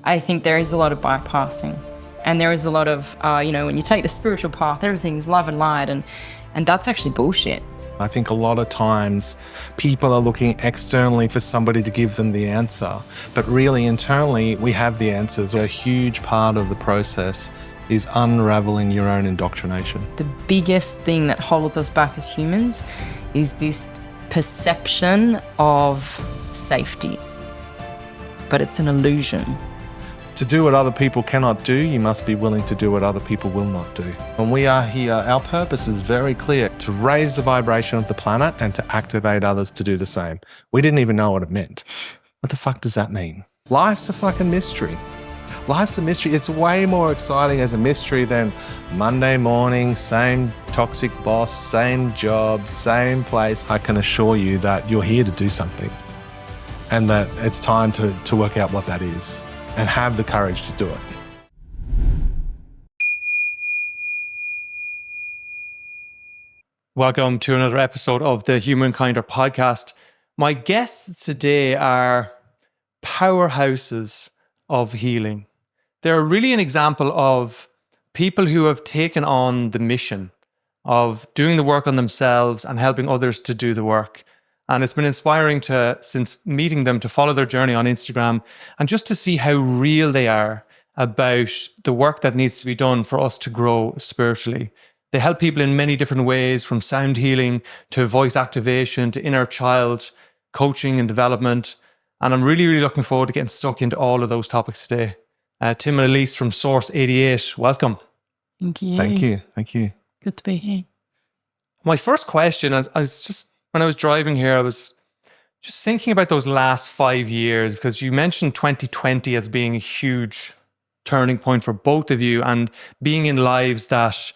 I think there is a lot of bypassing. And there is a lot of, when you take the spiritual path, everything's love and light, and that's actually bullshit. I think a lot of times people are looking externally for somebody to give them the answer, but really internally we have the answers. A huge part of the process is unraveling your own indoctrination. The biggest thing that holds us back as humans is this perception of safety, but it's an illusion. To do what other people cannot do, you must be willing to do what other people will not do. When we are here, our purpose is very clear: to raise the vibration of the planet and to activate others to do the same. We didn't even know what it meant. What the fuck does that mean? Life's a fucking mystery. Life's a mystery. It's way more exciting as a mystery than Monday morning, same toxic boss, same job, same place. I can assure you that you're here to do something, and that it's time to work out what that is and have the courage to do it. Welcome to another episode of the Humankinder podcast. My guests today are powerhouses of healing. They're really an example of people who have taken on the mission of doing the work on themselves and helping others to do the work. And it's been inspiring since meeting them, to follow their journey on Instagram and just to see how real they are about the work that needs to be done for us to grow spiritually. They help people in many different ways, from sound healing to voice activation to inner child coaching and development. And I'm really, really looking forward to getting stuck into all of those topics today. Tim and Elise from Source 88, welcome. Thank you. Thank you. Thank you. Good to be here. My first question, when I was driving here, I was just thinking about those last 5 years, because you mentioned 2020 as being a huge turning point for both of you and being in lives that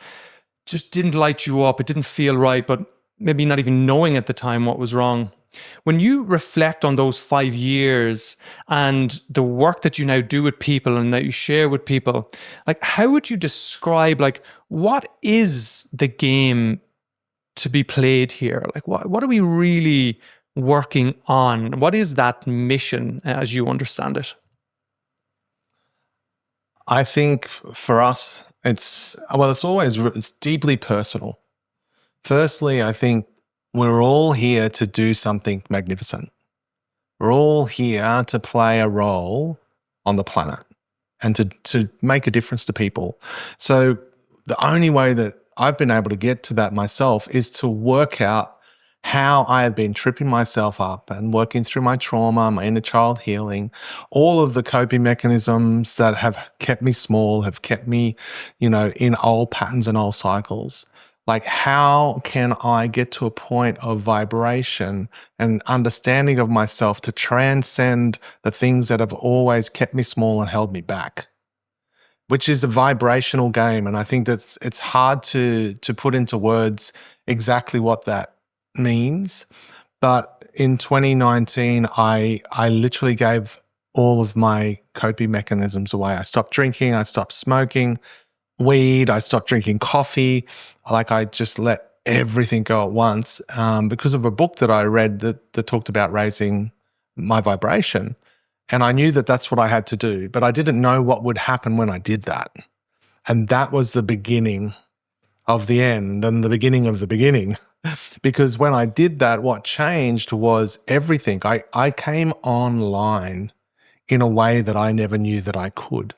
just didn't light you up. It didn't feel right, but maybe not even knowing at the time what was wrong. When you reflect on those 5 years and the work that you now do with people and that you share with people, like, how would you describe, like, what is the game to be played here? Like, what are we really working on? What is that mission as you understand it? I think for us, it's deeply personal. Firstly, I think we're all here to do something magnificent. We're all here to play a role on the planet and to make a difference to people. So the only way that I've been able to get to that myself is to work out how I have been tripping myself up and working through my trauma, my inner child healing, all of the coping mechanisms that have kept me small, have kept me, in old patterns and old cycles. Like, how can I get to a point of vibration and understanding of myself to transcend the things that have always kept me small and held me back? Which is a vibrational game. And I think that it's hard to put into words exactly what that means. But in 2019, I literally gave all of my coping mechanisms away. I stopped drinking, I stopped smoking weed, I stopped drinking coffee. Like, I just let everything go at once because of a book that I read that talked about raising my vibration. And I knew that that's what I had to do, but I didn't know what would happen when I did that. And that was the beginning of the end and the beginning of the beginning. Because when I did that, what changed was everything. I came online in a way that I never knew that I could.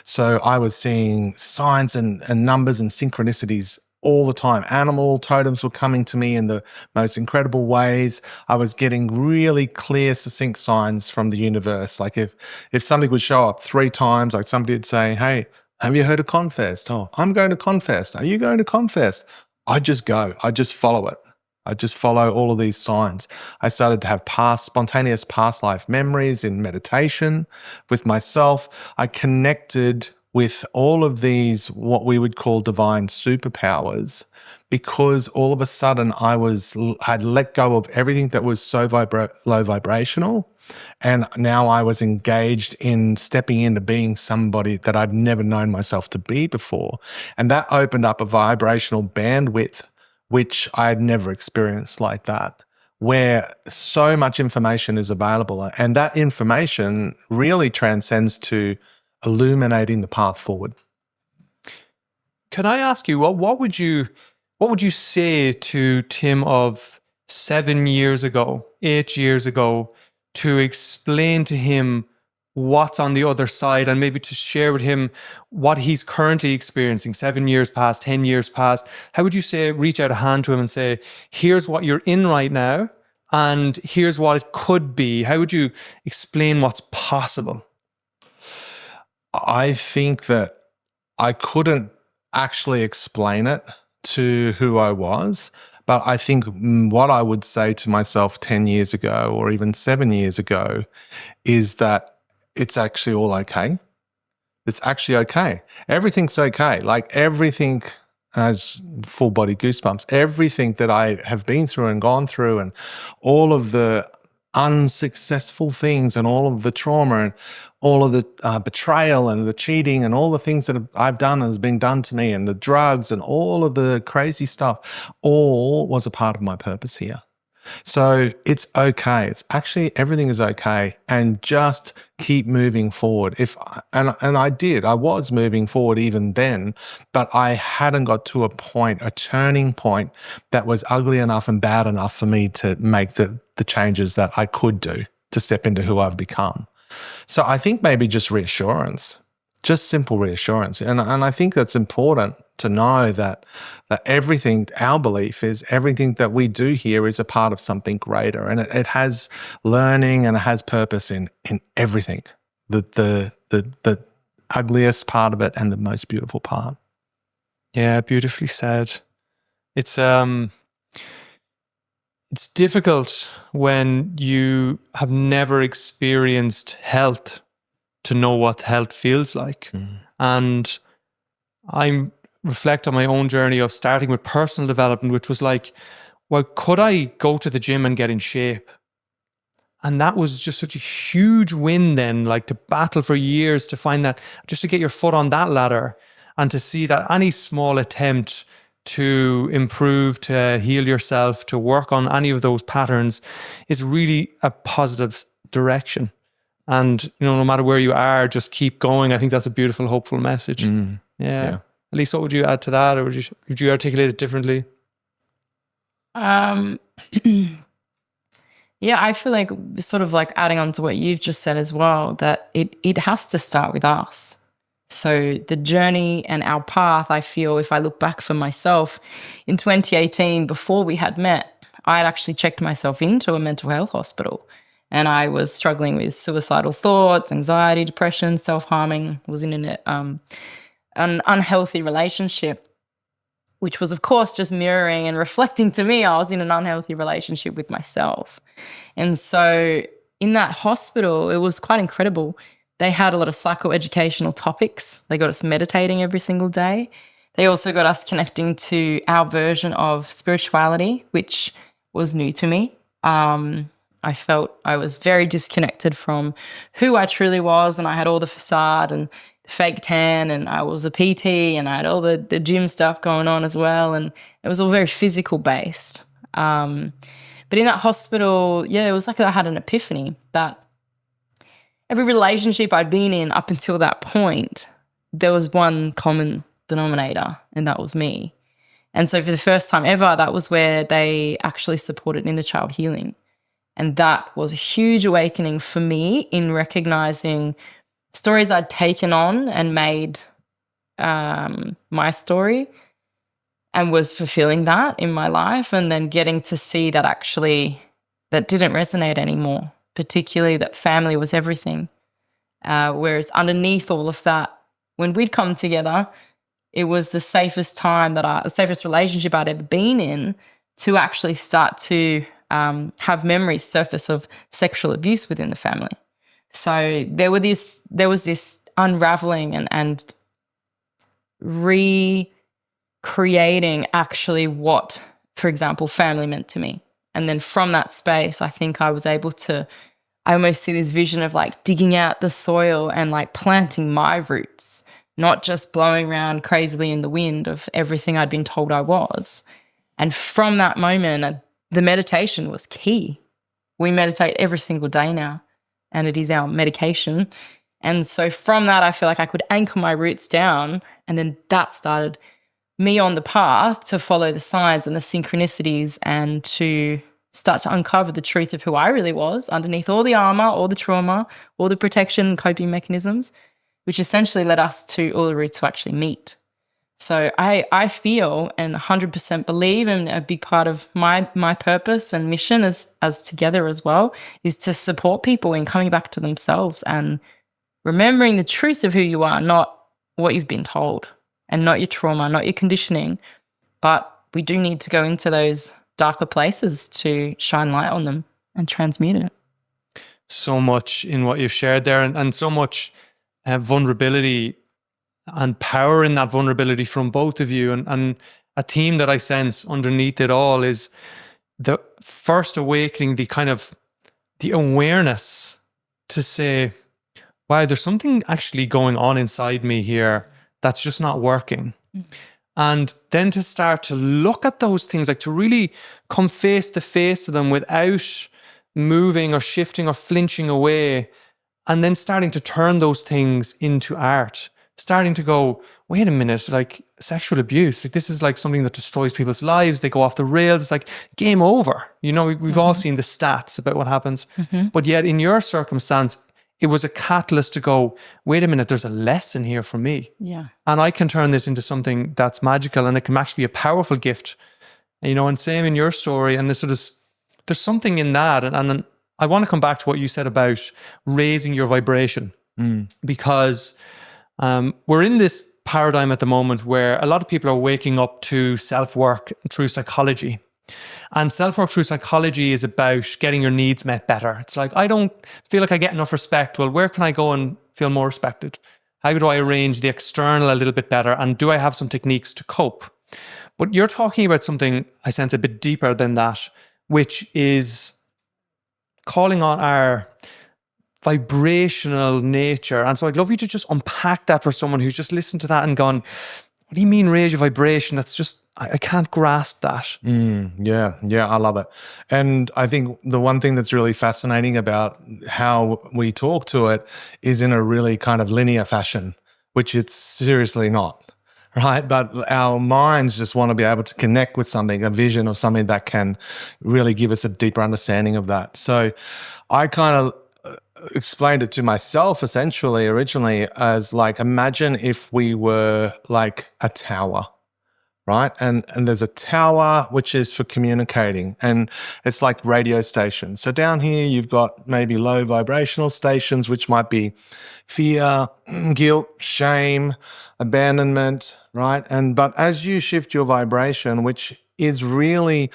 So I was seeing signs and numbers and synchronicities all the time. Animal totems were coming to me in the most incredible ways. I was getting really clear, succinct signs from the universe. Like, if something would show up 3 times, like somebody would say, "Hey, have you heard of Confest? Oh, I'm going to Confest. Are you going to Confest?" I just go. I just follow it. I just follow all of these signs. I started to have spontaneous past life memories in meditation with myself. I connected with all of these, what we would call divine superpowers, because all of a sudden I'd let go of everything that was so low vibrational. And now I was engaged in stepping into being somebody that I'd never known myself to be before. And that opened up a vibrational bandwidth, which I had never experienced like that, where so much information is available. And that information really transcends to illuminating the path forward. Can I ask you, what would you say to Tim of 7 years ago, 8 years ago, to explain to him what's on the other side, and maybe to share with him what he's currently experiencing 7 years past, 10 years past? How would you say, reach out a hand to him and say, here's what you're in right now, and here's what it could be? How would you explain what's possible? I think that I couldn't actually explain it to who I was, but I think what I would say to myself 10 years ago or even 7 years ago is that it's actually all okay. It's actually okay. Everything's okay. Like everything has full body goosebumps. Everything that I have been through and gone through, and all of the unsuccessful things and all of the trauma and all of the betrayal and the cheating and all the things that I've done has been done to me, and the drugs and all of the crazy stuff, all was a part of my purpose here. So it's okay. It's actually, everything is okay, and just keep moving forward. And I was moving forward even then, but I hadn't got to a turning point that was ugly enough and bad enough for me to make the changes that I could do to step into who I've become. So I think maybe just reassurance, just simple reassurance. And I think that's important to know that everything, our belief is everything that we do here is a part of something greater, and it has learning and it has purpose in everything, the ugliest part of it and the most beautiful part. Yeah, beautifully said. It's difficult when you have never experienced health to know what health feels like. And I reflect on my own journey of starting with personal development, which was like, well, could I go to the gym and get in shape? And that was just such a huge win then, like to battle for years to find that, just to get your foot on that ladder and to see that any small attempt to improve, to heal yourself, to work on any of those patterns is really a positive direction. And, no matter where you are, just keep going. I think that's a beautiful, hopeful message. Yeah. Elise, what would you add to that? Or would you articulate it differently? Yeah, I feel like sort of like adding on to what you've just said as well, that it has to start with us. So the journey and our path, I feel, if I look back for myself, in 2018, before we had met, I had actually checked myself into a mental health hospital, and I was struggling with suicidal thoughts, anxiety, depression, self-harming, was in an unhealthy relationship, which was, of course, just mirroring and reflecting to me I was in an unhealthy relationship with myself. And so in that hospital, it was quite incredible. They had a lot of psychoeducational topics. They got us meditating every single day. They also got us connecting to our version of spirituality, which was new to me. I felt I was very disconnected from who I truly was, and I had all the facade and fake tan, and I was a PT, and I had all the gym stuff going on as well, and it was all very physical based. But in that hospital, it was like I had an epiphany that every relationship I'd been in up until that point, there was one common denominator, and that was me. And so for the first time ever, that was where they actually supported inner child healing. And that was a huge awakening for me in recognizing stories I'd taken on and made my story, and was fulfilling that in my life, and then getting to see that actually that didn't resonate anymore, particularly that family was everything. Whereas underneath all of that, when we'd come together, it was the safest relationship I'd ever been in to actually start to have memories surface of sexual abuse within the family. So there was this unraveling and recreating actually what, for example, family meant to me. And then from that space, I think I was able to, I almost see this vision of like digging out the soil and like planting my roots, not just blowing around crazily in the wind of everything I'd been told I was. And from that moment, the meditation was key. We meditate every single day now, and it is our medication. And so from that, I feel like I could anchor my roots down, and then that started me on the path to follow the signs and the synchronicities and to start to uncover the truth of who I really was underneath all the armor, all the trauma, all the protection and coping mechanisms, which essentially led us to all the roots to actually meet. So I feel and 100% believe, and a big part of my purpose and mission as together as well is to support people in coming back to themselves and remembering the truth of who you are, not what you've been told, and not your trauma, not your conditioning. But we do need to go into those darker places to shine light on them and transmute it. So much in what you've shared there, and so much vulnerability and power in that vulnerability from both of you. And a theme that I sense underneath it all is the first awakening, the awareness to say, wow, there's something actually going on inside me here that's just not working. And then to start to look at those things, like to really come face to face to them without moving or shifting or flinching away, and then starting to turn those things into art. Starting to go, wait a minute, like sexual abuse, like this is like something that destroys people's lives. They go off the rails. It's like game over. You know, we've all seen the stats about what happens. But yet in your circumstance, it was a catalyst to go, wait a minute, there's a lesson here for me. Yeah. And I can turn this into something that's magical, and it can actually be a powerful gift. You know, and same in your story. And there's something in that. And I want to come back to what you said about raising your vibration, because we're in this paradigm at the moment where a lot of people are waking up to self-work through psychology. And self-work through psychology is about getting your needs met better. It's like, I don't feel like I get enough respect. Well, where can I go and feel more respected? How do I arrange the external a little bit better? And do I have some techniques to cope? But you're talking about something I sense a bit deeper than that, which is calling on our vibrational nature. And so I'd love you to just unpack that for someone who's just listened to that and gone, what do you mean raise your vibration? That's just, I can't grasp that. Yeah, I love it. And I think the one thing that's really fascinating about how we talk to it is in a really kind of linear fashion, which it's seriously not, right? But our minds just want to be able to connect with something, a vision of something that can really give us a deeper understanding of that. So I kind of explained it to myself essentially originally as like, imagine if we were like a tower, right? And there's a tower which is for communicating, and it's like radio stations. So down here you've got maybe low vibrational stations, which might be fear, guilt, shame, abandonment, right? But as you shift your vibration, which is really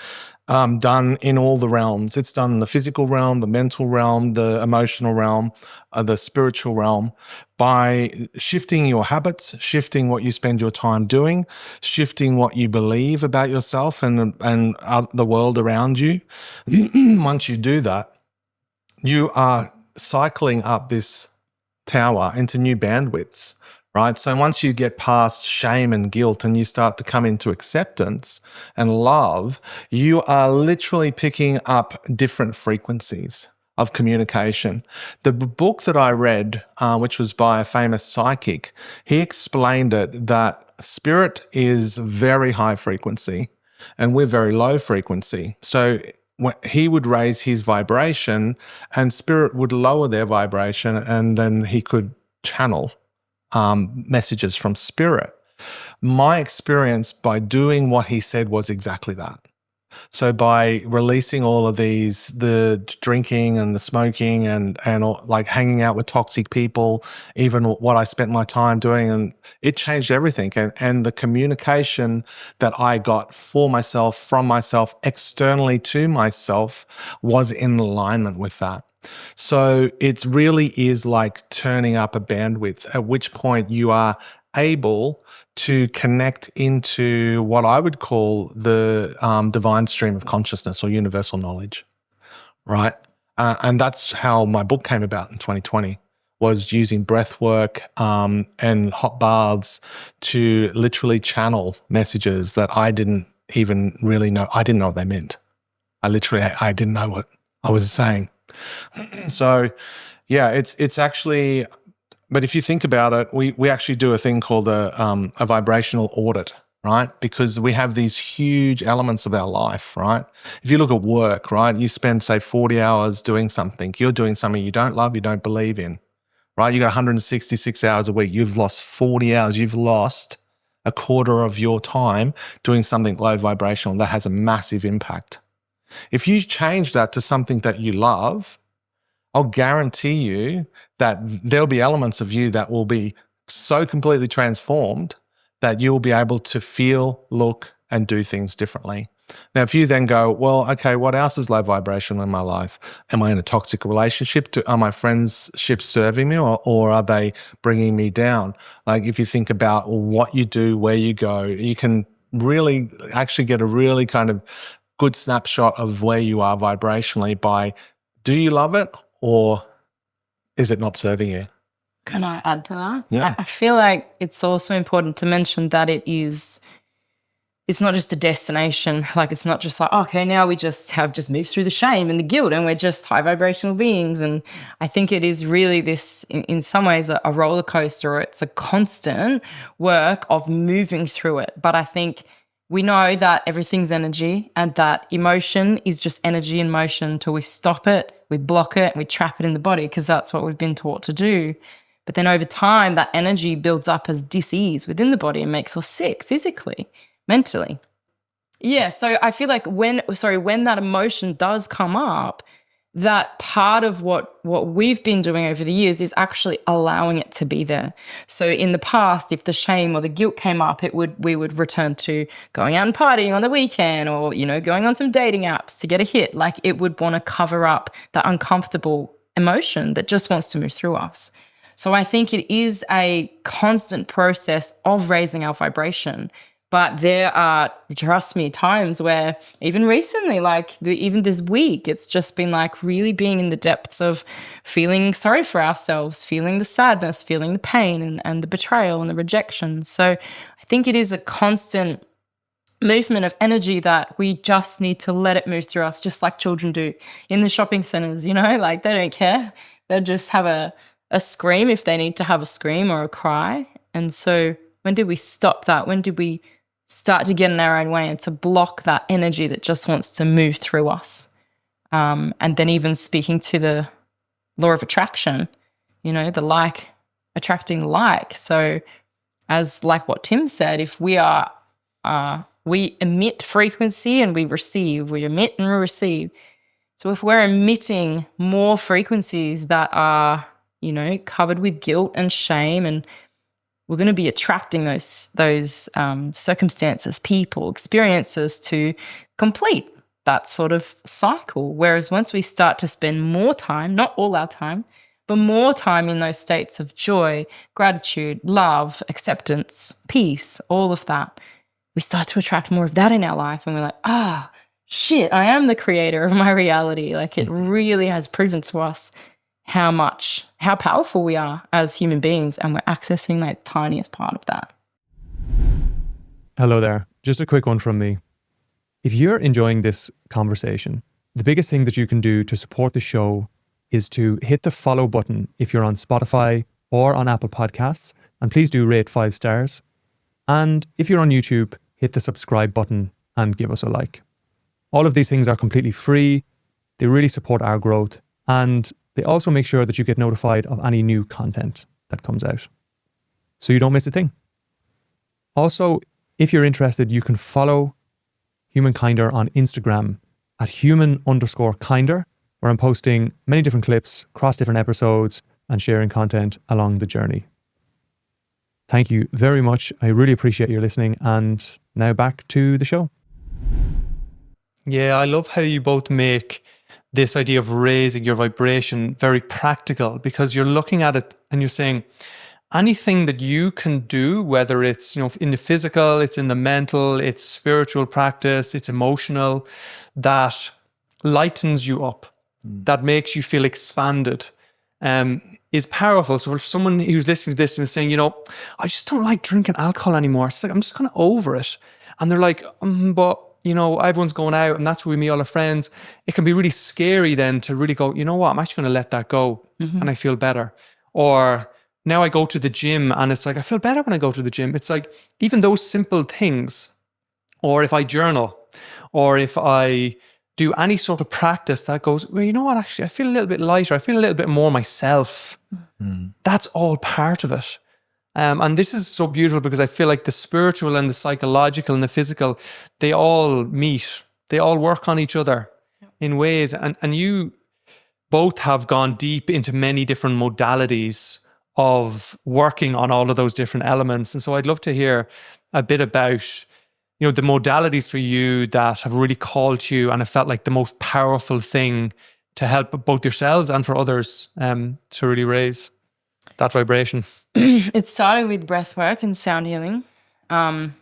done in all the realms. It's done in the physical realm, the mental realm, the emotional realm, the spiritual realm, by shifting your habits, shifting what you spend your time doing, shifting what you believe about yourself and the world around you. Once you do that, you are cycling up this tower into new bandwidths. Right. So once you get past shame and guilt and you start to come into acceptance and love, you are literally picking up different frequencies of communication. The book that I read, which was by a famous psychic, he explained it that spirit is very high frequency and we're very low frequency. So he would raise his vibration and spirit would lower their vibration, and then he could channel messages from spirit. My experience by doing what he said was exactly that. So by releasing all of these, the drinking and the smoking and like hanging out with toxic people, even what I spent my time doing, and it changed everything. And the communication that I got for myself, from myself, externally to myself was in alignment with that. So it really is like turning up a bandwidth, at which point you are able to connect into what I would call the divine stream of consciousness or universal knowledge, right? And that's how my book came about in 2020, was using breathwork and hot baths to literally channel messages that I didn't even really know. I didn't know what they meant. I didn't know what I was saying. So, yeah, it's actually, but if you think about it, we actually do a thing called a vibrational audit, right? Because we have these huge elements of our life, right? If you look at work, right, you spend, say, 40 hours doing something. You're doing something you don't love, you don't believe in, right? You got 166 hours a week. You've lost 40 hours. You've lost a quarter of your time doing something low vibrational. That has a massive impact. If you change that to something that you love, I'll guarantee you that there'll be elements of you that will be so completely transformed that you'll be able to feel, look, and do things differently. Now, if you then go, well, okay, what else is low vibrational in my life? Am I in a toxic relationship? Are my friendships serving me or are they bringing me down? Like if you think about what you do, where you go, you can really actually get a really kind of good snapshot of where you are vibrationally by, do you love it or is it not serving you? Can I add to that? Yeah. I feel like it's also important to mention that it's not just a destination. Like it's not just like, okay, now we have moved through the shame and the guilt and we're just high vibrational beings. And I think it is really this, in some ways, a roller coaster, or it's a constant work of moving through it. But I think we know that everything's energy and that emotion is just energy in motion until we stop it, we block it, we trap it in the body because that's what we've been taught to do. But then over time, that energy builds up as dis-ease within the body and makes us sick physically, mentally. Yeah, so I feel like when that emotion does come up, that part of what we've been doing over the years is actually allowing it to be there. So in the past, if the shame or the guilt came up, we would return to going out and partying on the weekend, or going on some dating apps to get a hit. Like it would want to cover up that uncomfortable emotion that just wants to move through us. So I think it is a constant process of raising our vibration. But there are, trust me, times where even recently, even this week, it's just been like really being in the depths of feeling sorry for ourselves, feeling the sadness, feeling the pain and the betrayal and the rejection. So I think it is a constant movement of energy that we just need to let it move through us, just like children do in the shopping centers, like they don't care. They'll just have a scream if they need to have a scream or a cry. And so when did we stop that? When did we start to get in our own way and to block that energy that just wants to move through us? And then even speaking to the law of attraction, the like attracting like. So as like what Tim said, if we are, we emit frequency and we emit and we receive. So if we're emitting more frequencies that are, covered with guilt and shame, and we're going to be attracting those circumstances, people, experiences to complete that sort of cycle. Whereas once we start to spend more time, not all our time, but more time in those states of joy, gratitude, love, acceptance, peace, all of that, we start to attract more of that in our life. And we're like, shit, I am the creator of my reality. Like it really has proven to us how powerful we are as human beings, and we're accessing that tiniest part of that. Hello there. Just a quick one from me. If you're enjoying this conversation, the biggest thing that you can do to support the show is to hit the follow button if you're on Spotify or on Apple Podcasts, and please do rate 5 stars. And if you're on YouTube, hit the subscribe button and give us a like. All of these things are completely free. They really support our growth, and they also make sure that you get notified of any new content that comes out, so you don't miss a thing. Also, if you're interested, you can follow Humankinder on Instagram at human_kinder, where I'm posting many different clips across different episodes and sharing content along the journey. Thank you very much. I really appreciate your listening. And now back to the show. Yeah, I love how you both make this idea of raising your vibration very practical, because you're looking at it and you're saying anything that you can do, whether it's in the physical, it's in the mental, it's spiritual practice, it's emotional, that lightens you up, that makes you feel expanded, is powerful. So if someone who's listening to this and is saying, I just don't like drinking alcohol anymore, it's like, I'm just kind of over it. And they're like, but everyone's going out and that's where we meet all our friends. It can be really scary then to really go, you know what, I'm actually going to let that go and I feel better. Or now I go to the gym and it's like, I feel better when I go to the gym. It's like, even those simple things, or if I journal, or if I do any sort of practice that goes, well, you know what, actually, I feel a little bit lighter. I feel a little bit more myself. That's all part of it. And this is so beautiful because I feel like the spiritual and the psychological and the physical, they all meet. They all work on each other in ways. And you both have gone deep into many different modalities of working on all of those different elements. And so I'd love to hear a bit about, the modalities for you that have really called you and have felt like the most powerful thing to help both yourselves and for others to really raise that vibration. It started with breathwork and sound healing. And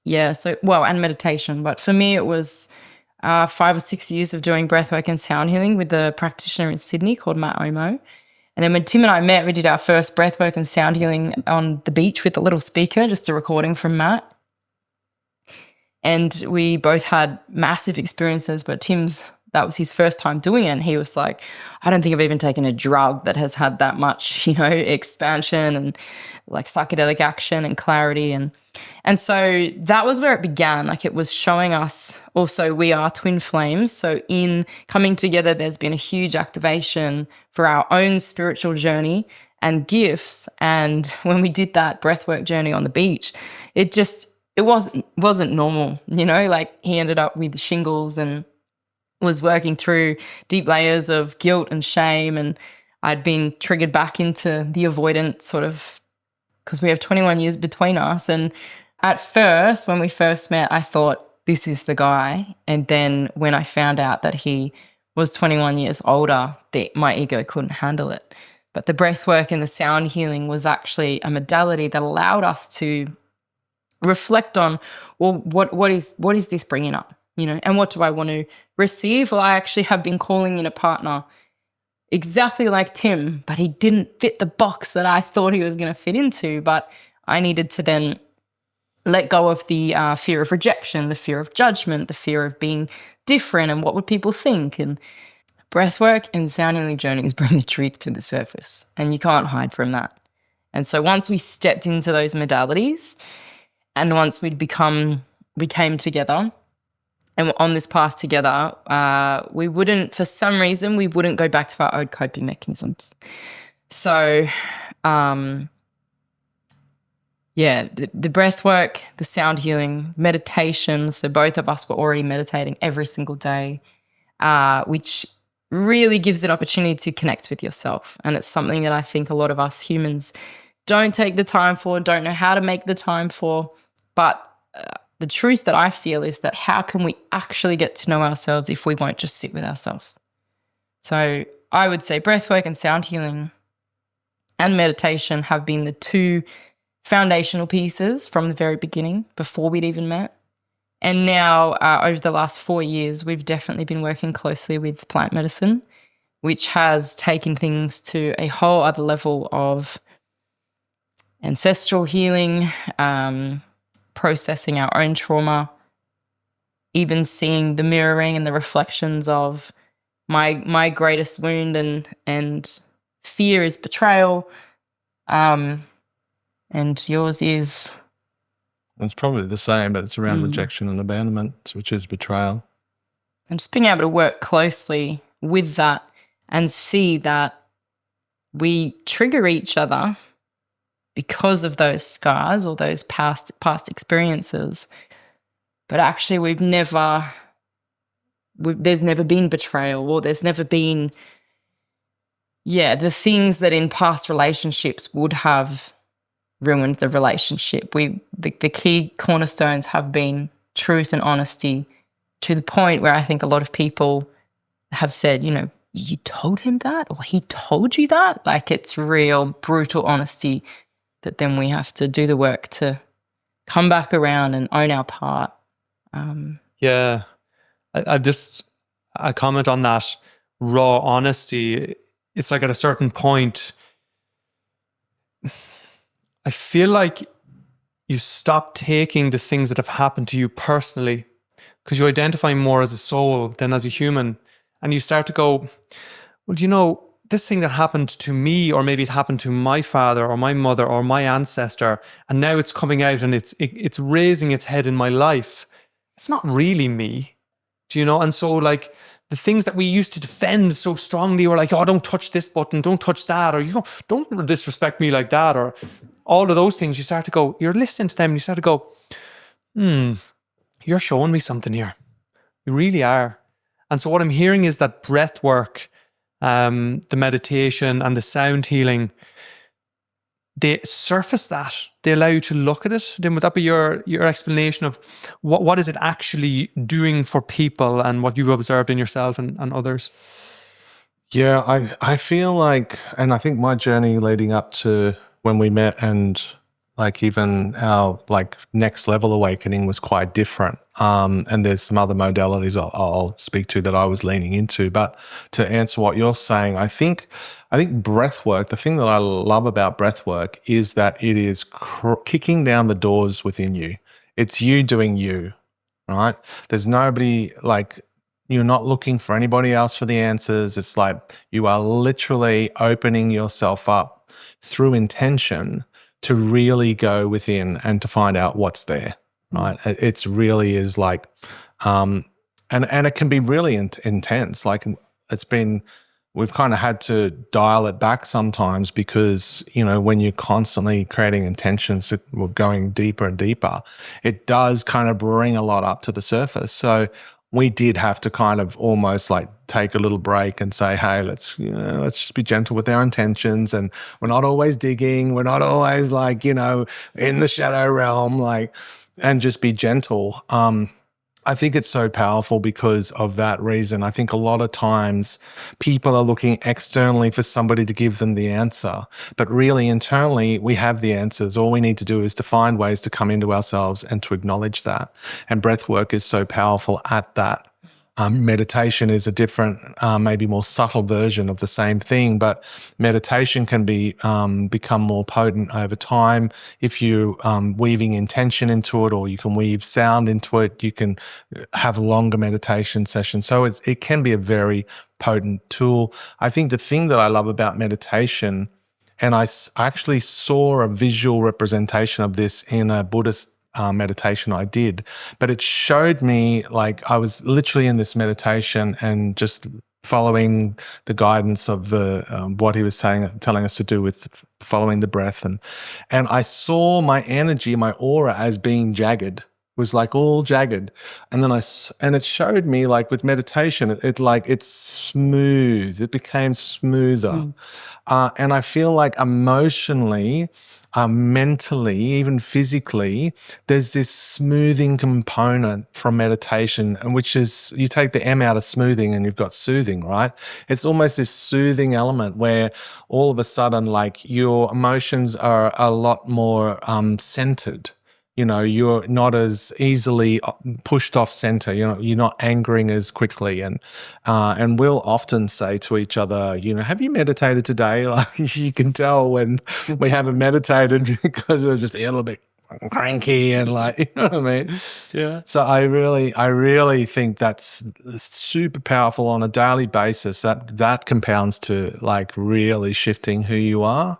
meditation. But for me, it was 5 or 6 years of doing breathwork and sound healing with a practitioner in Sydney called Matt Omo. And then when Tim and I met, we did our first breathwork and sound healing on the beach with a little speaker, just a recording from Matt. And we both had massive experiences, but that was his first time doing it. And he was like, I don't think I've even taken a drug that has had that much, expansion and like psychedelic action and clarity. And so that was where it began. Like, it was showing us also we are twin flames. So in coming together, there's been a huge activation for our own spiritual journey and gifts. And when we did that breathwork journey on the beach, it wasn't normal, like he ended up with shingles and was working through deep layers of guilt and shame. And I'd been triggered back into the avoidant sort of, because we have 21 years between us. And at first, when we first met, I thought, this is the guy. And then when I found out that he was 21 years older, my ego couldn't handle it. But the breath work and the sound healing was actually a modality that allowed us to reflect on, well, what is this bringing up? And what do I want to receive? Well, I actually have been calling in a partner exactly like Tim, but he didn't fit the box that I thought he was going to fit into. But I needed to then let go of the fear of rejection, the fear of judgment, the fear of being different and what would people think. And breathwork and sound healing journeys bring the truth to the surface, and you can't hide from that. And so once we stepped into those modalities and once we came together, and we're on this path together, for some reason, we wouldn't go back to our old coping mechanisms. So, the breath work, the sound healing, meditation. So both of us were already meditating every single day, which really gives an opportunity to connect with yourself. And it's something that I think a lot of us humans don't take the time for, don't know how to make the time for. But the truth that I feel is that how can we actually get to know ourselves if we won't just sit with ourselves? So I would say breathwork and sound healing and meditation have been the two foundational pieces from the very beginning, before we'd even met. And now over the last 4 years, we've definitely been working closely with plant medicine, which has taken things to a whole other level of ancestral healing, processing our own trauma, even seeing the mirroring and the reflections of my greatest wound and fear is betrayal, and yours is. It's probably the same, but it's around rejection and abandonment, which is betrayal. And just being able to work closely with that and see that we trigger each other because of those scars or those past experiences. But actually there's never been betrayal, or there's never been, the things that in past relationships would have ruined the relationship. The key cornerstones have been truth and honesty, to the point where I think a lot of people have said, you told him that, or he told you that. Like, it's real brutal honesty that then we have to do the work to come back around and own our part. I comment on that raw honesty. It's like at a certain point, I feel like you stop taking the things that have happened to you personally, because you identify more as a soul than as a human. And you start to go, well, do you know, this thing that happened to me, or maybe it happened to my father or my mother or my ancestor, and now it's coming out and it's raising its head in my life. It's not really me, do you know? And so like the things that we used to defend so strongly were like, oh, don't touch this button, don't touch that, or don't disrespect me like that, or all of those things. You start to go, you're listening to them and you start to go, you're showing me something here. You really are. And so what I'm hearing is that breath work, the meditation and the sound healing, they surface that. They allow you to look at it. Then would that be your explanation of what is it actually doing for people and what you've observed in yourself and others? Yeah, I feel like, and I think my journey leading up to when we met and like even our like next level awakening was quite different. And there's some other modalities I'll speak to that I was leaning into. But to answer what you're saying, I think breath work, the thing that I love about breath work is that it is kicking down the doors within you. It's you doing you, right? There's nobody like, you're not looking for anybody else for the answers. It's like you are literally opening yourself up through intention to really go within and to find out what's there, right? It's really is like, and it can be really intense. Like we've kind of had to dial it back sometimes because, you know, when you're constantly creating intentions that we're going deeper and deeper, it does kind of bring a lot up to the surface. So we did have to kind of almost like take a little break and say, hey, let's just be gentle with our intentions. And we're not always digging. We're not always like, you know, in the shadow realm, like, and just be gentle. I think it's so powerful because of that reason. I think a lot of times people are looking externally for somebody to give them the answer, but really internally we have the answers. All we need to do is to find ways to come into ourselves and to acknowledge that. And breath work is so powerful at that. Meditation is a different, maybe more subtle version of the same thing, but meditation can be become more potent over time if you weaving intention into it, or you can weave sound into it. You can have longer meditation sessions, so it can be a very potent tool. I think the thing that I love about meditation, and I actually saw a visual representation of this in a Buddhist meditation I did, but it showed me like I was literally in this meditation and just following the guidance of the what he was telling us to do with following the breath, and I saw my energy, my aura as being jagged. It was like all jagged, and then it showed me like with meditation, it's smooth. It became smoother, and I feel like emotionally, mentally, even physically, there's this smoothing component from meditation, and which is you take the M out of smoothing and you've got soothing, right? It's almost this soothing element where all of a sudden, like your emotions are a lot more centered. You know, you're not as easily pushed off center. You know, you're not angering as quickly, and we'll often say to each other, you know, have you meditated today? Like you can tell when we haven't meditated because it'll just be a little bit cranky and like, you know what I mean? Yeah. So I really think that's super powerful on a daily basis. That compounds to like really shifting who you are.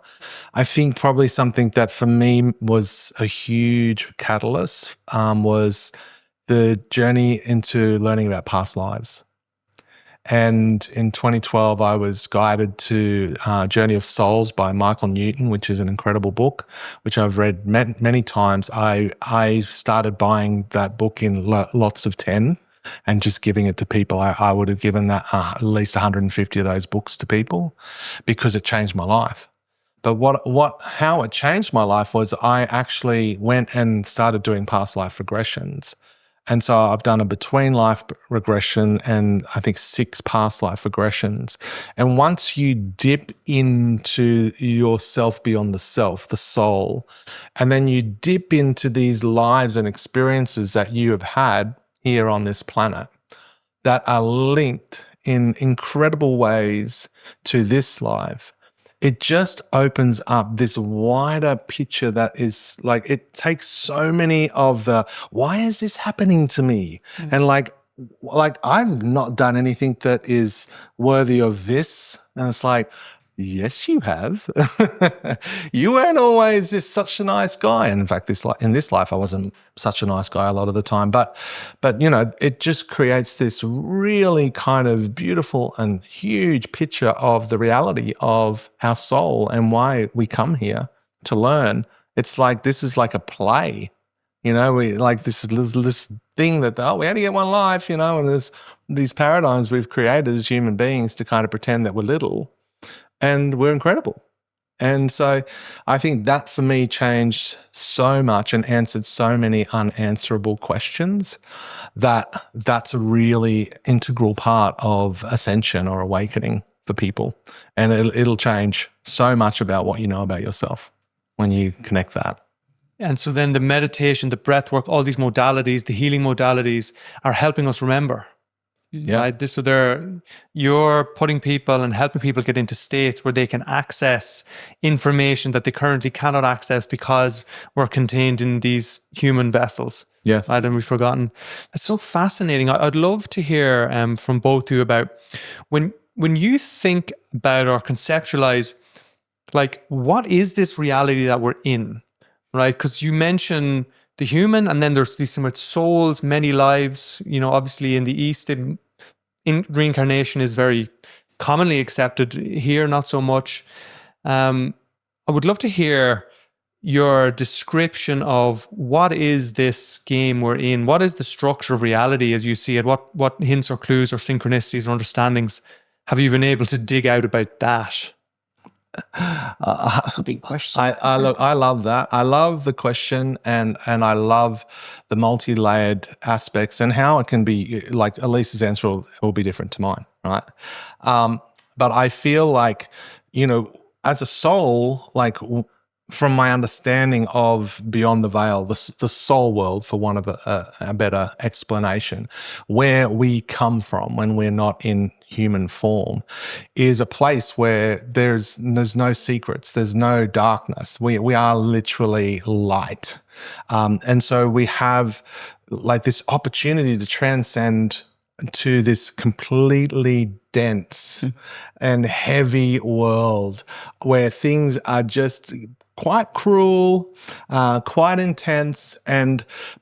I think probably something that for me was a huge catalyst was the journey into learning about past lives. And in 2012, I was guided to Journey of Souls by Michael Newton, which is an incredible book, which I've read many times. I started buying that book in lots of 10 and just giving it to people. I would have given that at least 150 of those books to people because it changed my life. But how it changed my life was I actually went and started doing past life regressions. And so I've done a between life regression and I think 6 past life regressions. And once you dip into yourself beyond the self, the soul, and then you dip into these lives and experiences that you have had here on this planet that are linked in incredible ways to this life, it just opens up this wider picture that is like, it takes so many of the, why is this happening to me? And like I've not done anything that is worthy of this. And it's like, yes, you have. You weren't always such a nice guy. And in fact, in this life, I wasn't such a nice guy a lot of the time. But you know, it just creates this really kind of beautiful and huge picture of the reality of our soul and why we come here to learn. It's like, this is like a play. You know, we like this thing that, we only get one life, you know, and there's these paradigms we've created as human beings to kind of pretend that we're little and we're incredible. And so I think that for me changed so much and answered so many unanswerable questions that's a really integral part of ascension or awakening for people. And it'll change so much about what you know about yourself when you connect that. And so then the meditation, the breath work, all these modalities, the healing modalities are helping us remember. Yeah. Right? So you're putting people and helping people get into states where they can access information that they currently cannot access because we're contained in these human vessels. Yes. Right? And we've forgotten. It's so fascinating. I'd love to hear from both of you about when you think about or conceptualize, like, what is this reality that we're in? Right? Because you mention the human, and then there's these much souls, many lives. You know, obviously in the East, reincarnation is very commonly accepted. Here, not so much. I would love to hear your description of what is this game we're in? What is the structure of reality as you see it? What hints or clues or synchronicities or understandings have you been able to dig out about that? That's a big question. I love that. I love the question, and I love the multi-layered aspects and how it can be, like Elise's answer will be different to mine, right? But I feel like, you know, as a soul, like from my understanding of Beyond the Veil, the soul world, for want of a better explanation, where we come from when we're not in human form, is a place where there's no secrets, there's no darkness. We are literally light, and so we have like this opportunity to transcend to this completely dense and heavy world where things are just quite cruel, quite intense,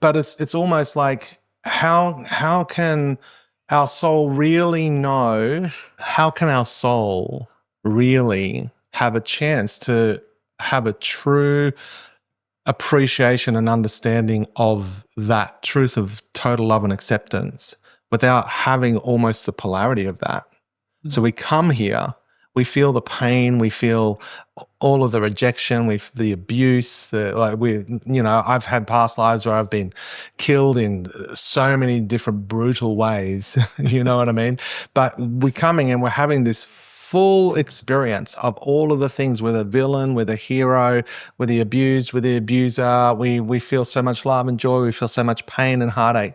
but it's almost like how can our soul really know? How can our soul really have a chance to have a true appreciation and understanding of that truth of total love and acceptance without having almost the polarity of that? So we come here, we feel the pain, we feel all of the rejection, the abuse, I've had past lives where I've been killed in so many different brutal ways, you know what I mean? But we're coming and we're having this full experience of all of the things. We're the villain, we're the hero, we're the abused, we're the abuser. We feel so much love and joy, we feel so much pain and heartache.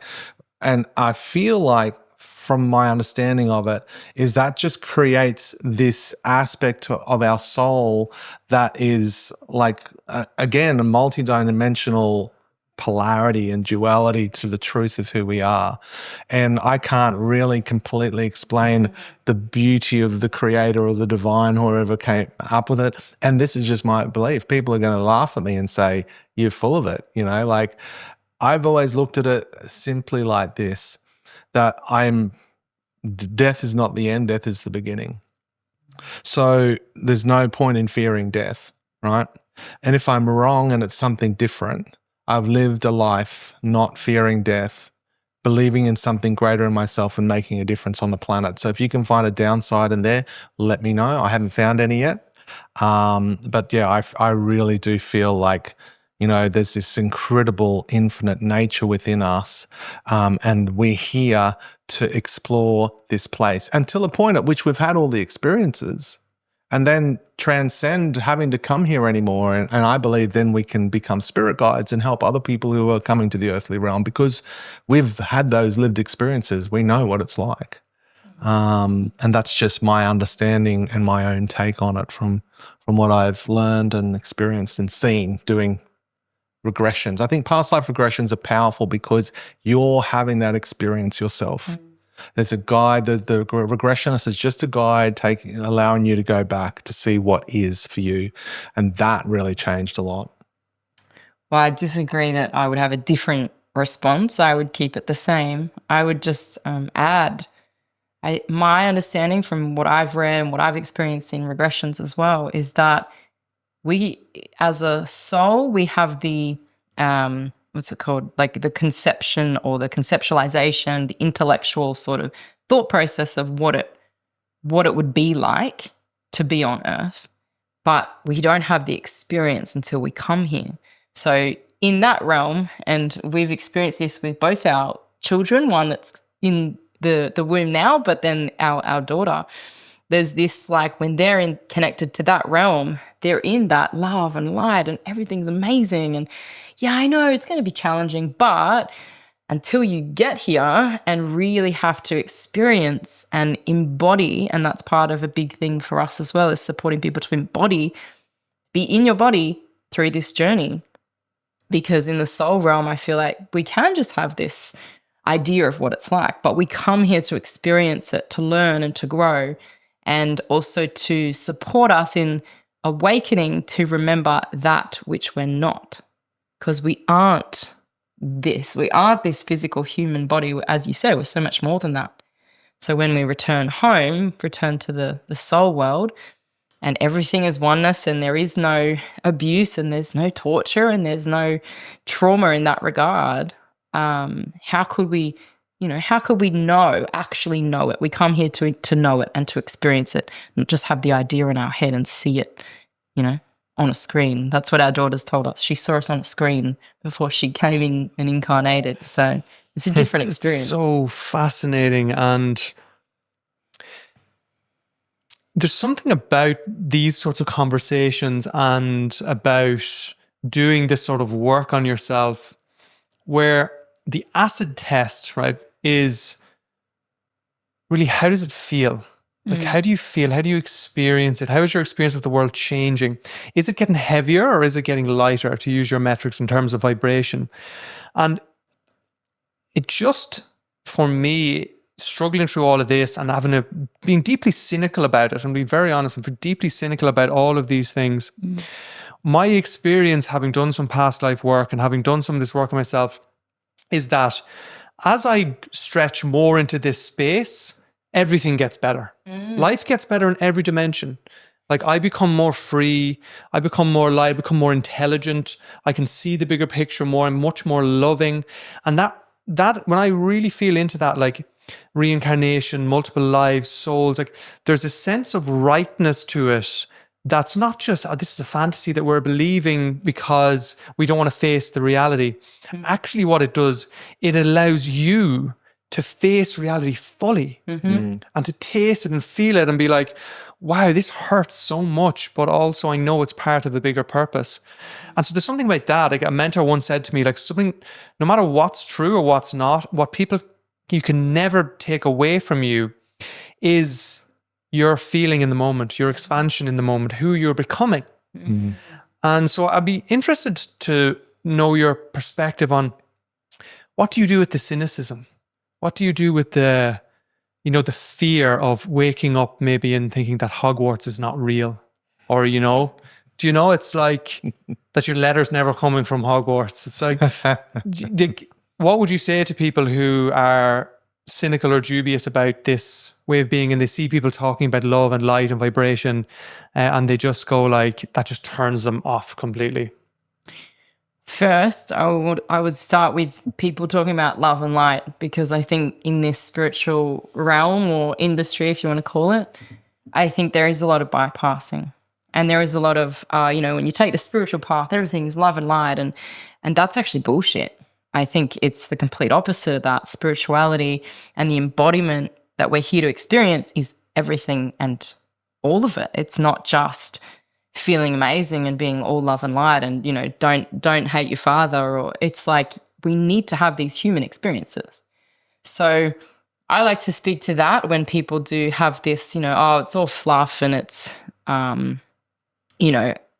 And I feel like, from my understanding of it, is that just creates this aspect of our soul that is like, again, a multidimensional polarity and duality to the truth of who we are. And I can't really completely explain the beauty of the creator or the divine, whoever came up with it. And this is just my belief. People are going to laugh at me and say, you're full of it. You know, like, I've always looked at it simply like this, that death is not the end, death is the beginning. So there's no point in fearing death, right? And if I'm wrong and it's something different, I've lived a life not fearing death, believing in something greater in myself and making a difference on the planet. So if you can find a downside in there, let me know. I haven't found any yet. But yeah, I really do feel like, you know, there's this incredible infinite nature within us, and we're here to explore this place until a point at which we've had all the experiences and then transcend having to come here anymore. And I believe then we can become spirit guides and help other people who are coming to the earthly realm because we've had those lived experiences. We know what it's like. And that's just my understanding and my own take on it from from what I've learned and experienced and seen doing regressions. I think past life regressions are powerful because you're having that experience yourself. There's a guide, the regressionist is just a guide allowing you to go back to see what is for you. And that really changed a lot. Well, I disagree that I would have a different response. I would keep it the same. I would just add, my understanding from what I've read and what I've experienced in regressions as well is that we, as a soul, we have the, what's it called? Like the conception or the conceptualization, the intellectual sort of thought process of what it would be like to be on Earth. But we don't have the experience until we come here. So in that realm, and we've experienced this with both our children, one that's in the womb now, but then our daughter, there's this, like, when they're connected to that realm, they're in that love and light and everything's amazing. And yeah, I know it's going to be challenging, but until you get here and really have to experience and embody, and that's part of a big thing for us as well, is supporting people to embody, be in your body through this journey. Because in the soul realm, I feel like we can just have this idea of what it's like, but we come here to experience it, to learn and to grow, and also to support us in awakening to remember that which we're not. Because we aren't this physical human body. As you say, we're so much more than that. So when we return home, return to the soul world, and everything is oneness, and there is no abuse, and there's no torture, and there's no trauma in that regard, how could we actually know it? We come here to know it and to experience it, not just have the idea in our head and see it, on a screen. That's what our daughters told us. She saw us on a screen before she came in and incarnated. So it's a different experience. It's so fascinating. And there's something about these sorts of conversations and about doing this sort of work on yourself where the acid test, right, is really, how does it feel? Like, how do you feel? How do you experience it? How is your experience of the world changing? Is it getting heavier or is it getting lighter, to use your metrics in terms of vibration? And it just, for me, struggling through all of this and being deeply cynical about it, and be very honest, I'm deeply cynical about all of these things. My experience, having done some past life work and having done some of this work on myself, is that as I stretch more into this space, everything gets better. Life gets better in every dimension. Like, I become more free, I become more light, I become more intelligent, I can see the bigger picture more, I'm much more loving. And that when I really feel into that, like reincarnation, multiple lives, souls, like there's a sense of rightness to it. That's not just, this is a fantasy that we're believing because we don't want to face the reality. Actually, what it does, it allows you to face reality fully and to taste it and feel it and be like, wow, this hurts so much, but also I know it's part of a bigger purpose. And so there's something about that. Like, a mentor once said to me, like, something, no matter what's true or what's not, what you can never take away from you is your feeling in the moment, your expansion in the moment, who you're becoming. And so I'd be interested to know your perspective on, what do you do with the cynicism? What do you do with the fear of waking up maybe and thinking that Hogwarts is not real? Or, it's like that your letter's never coming from Hogwarts. It's like, what would you say to people who are cynical or dubious about this way of being, and they see people talking about love and light and vibration, and they just go like, that just turns them off completely? First, I would start with people talking about love and light, because I think in this spiritual realm or industry, if you want to call it, I think there is a lot of bypassing. And there is a lot of, when you take the spiritual path, everything is love and light, and that's actually bullshit. I think it's the complete opposite of that. Spirituality and the embodiment that we're here to experience is everything and all of it. It's not just feeling amazing and being all love and light and, don't hate your father, or it's like, we need to have these human experiences. So I like to speak to that when people do have this, it's all fluff and it's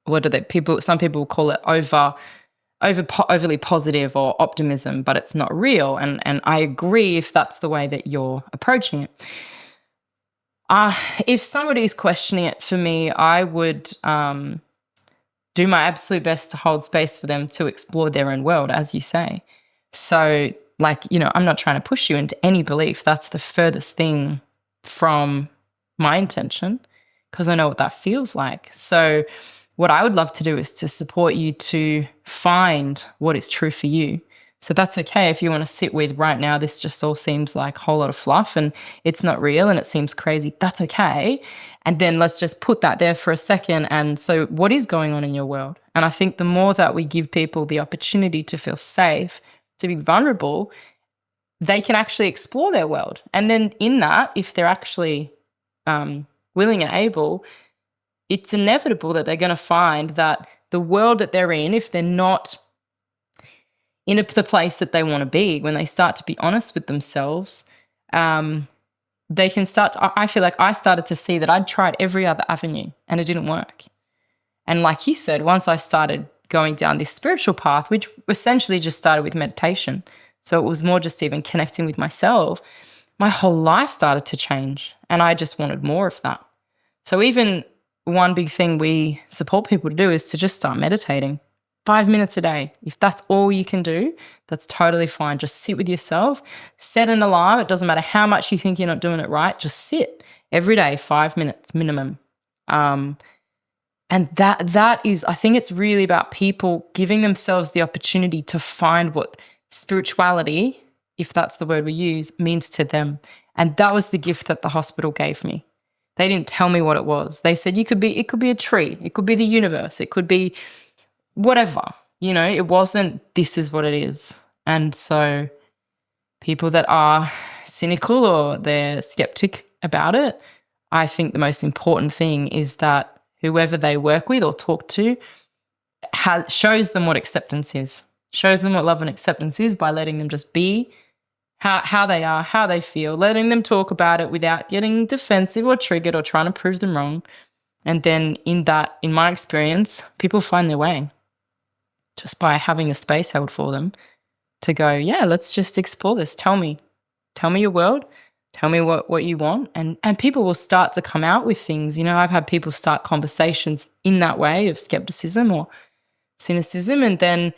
what are they? Some people call it overly positive or optimism, but it's not real. And I agree if that's the way that you're approaching it. If somebody's questioning it, for me, I would do my absolute best to hold space for them to explore their own world, as you say. So, I'm not trying to push you into any belief. That's the furthest thing from my intention, because I know what that feels like. So what I would love to do is to support you to find what is true for you. So that's okay if you want to sit with, right now, this just all seems like a whole lot of fluff and it's not real and it seems crazy. That's okay. And then let's just put that there for a second. And so what is going on in your world? And I think the more that we give people the opportunity to feel safe, to be vulnerable, they can actually explore their world. And then in that, if they're actually willing and able, it's inevitable that they're going to find that the world that they're in, if they're not in the place that they want to be, when they start to be honest with themselves, they can start I feel like I started to see that I'd tried every other avenue and it didn't work. And like you said, once I started going down this spiritual path, which essentially just started with meditation, so it was more just even connecting with myself, my whole life started to change and I just wanted more of that. So even one big thing we support people to do is to just start meditating 5 minutes a day. If that's all you can do, that's totally fine. Just sit with yourself, set an alarm. It doesn't matter how much you think you're not doing it right. Just sit every day, 5 minutes minimum. And that is, I think it's really about people giving themselves the opportunity to find what spirituality, if that's the word we use, means to them. And that was the gift that the hospital gave me. They didn't tell me what it was. They said it could be a tree, it could be the universe, it could be whatever. It wasn't this is what it is. And so people that are cynical or they're skeptic about it, I think the most important thing is that whoever they work with or talk to shows them what acceptance is, shows them what love and acceptance is by letting them just be how they are, how they feel, letting them talk about it without getting defensive or triggered or trying to prove them wrong. And then in my experience, people find their way just by having a space held for them to go, yeah, let's just explore this. Tell me your world. Tell me what you want. And people will start to come out with things. I've had people start conversations in that way of skepticism or cynicism, and then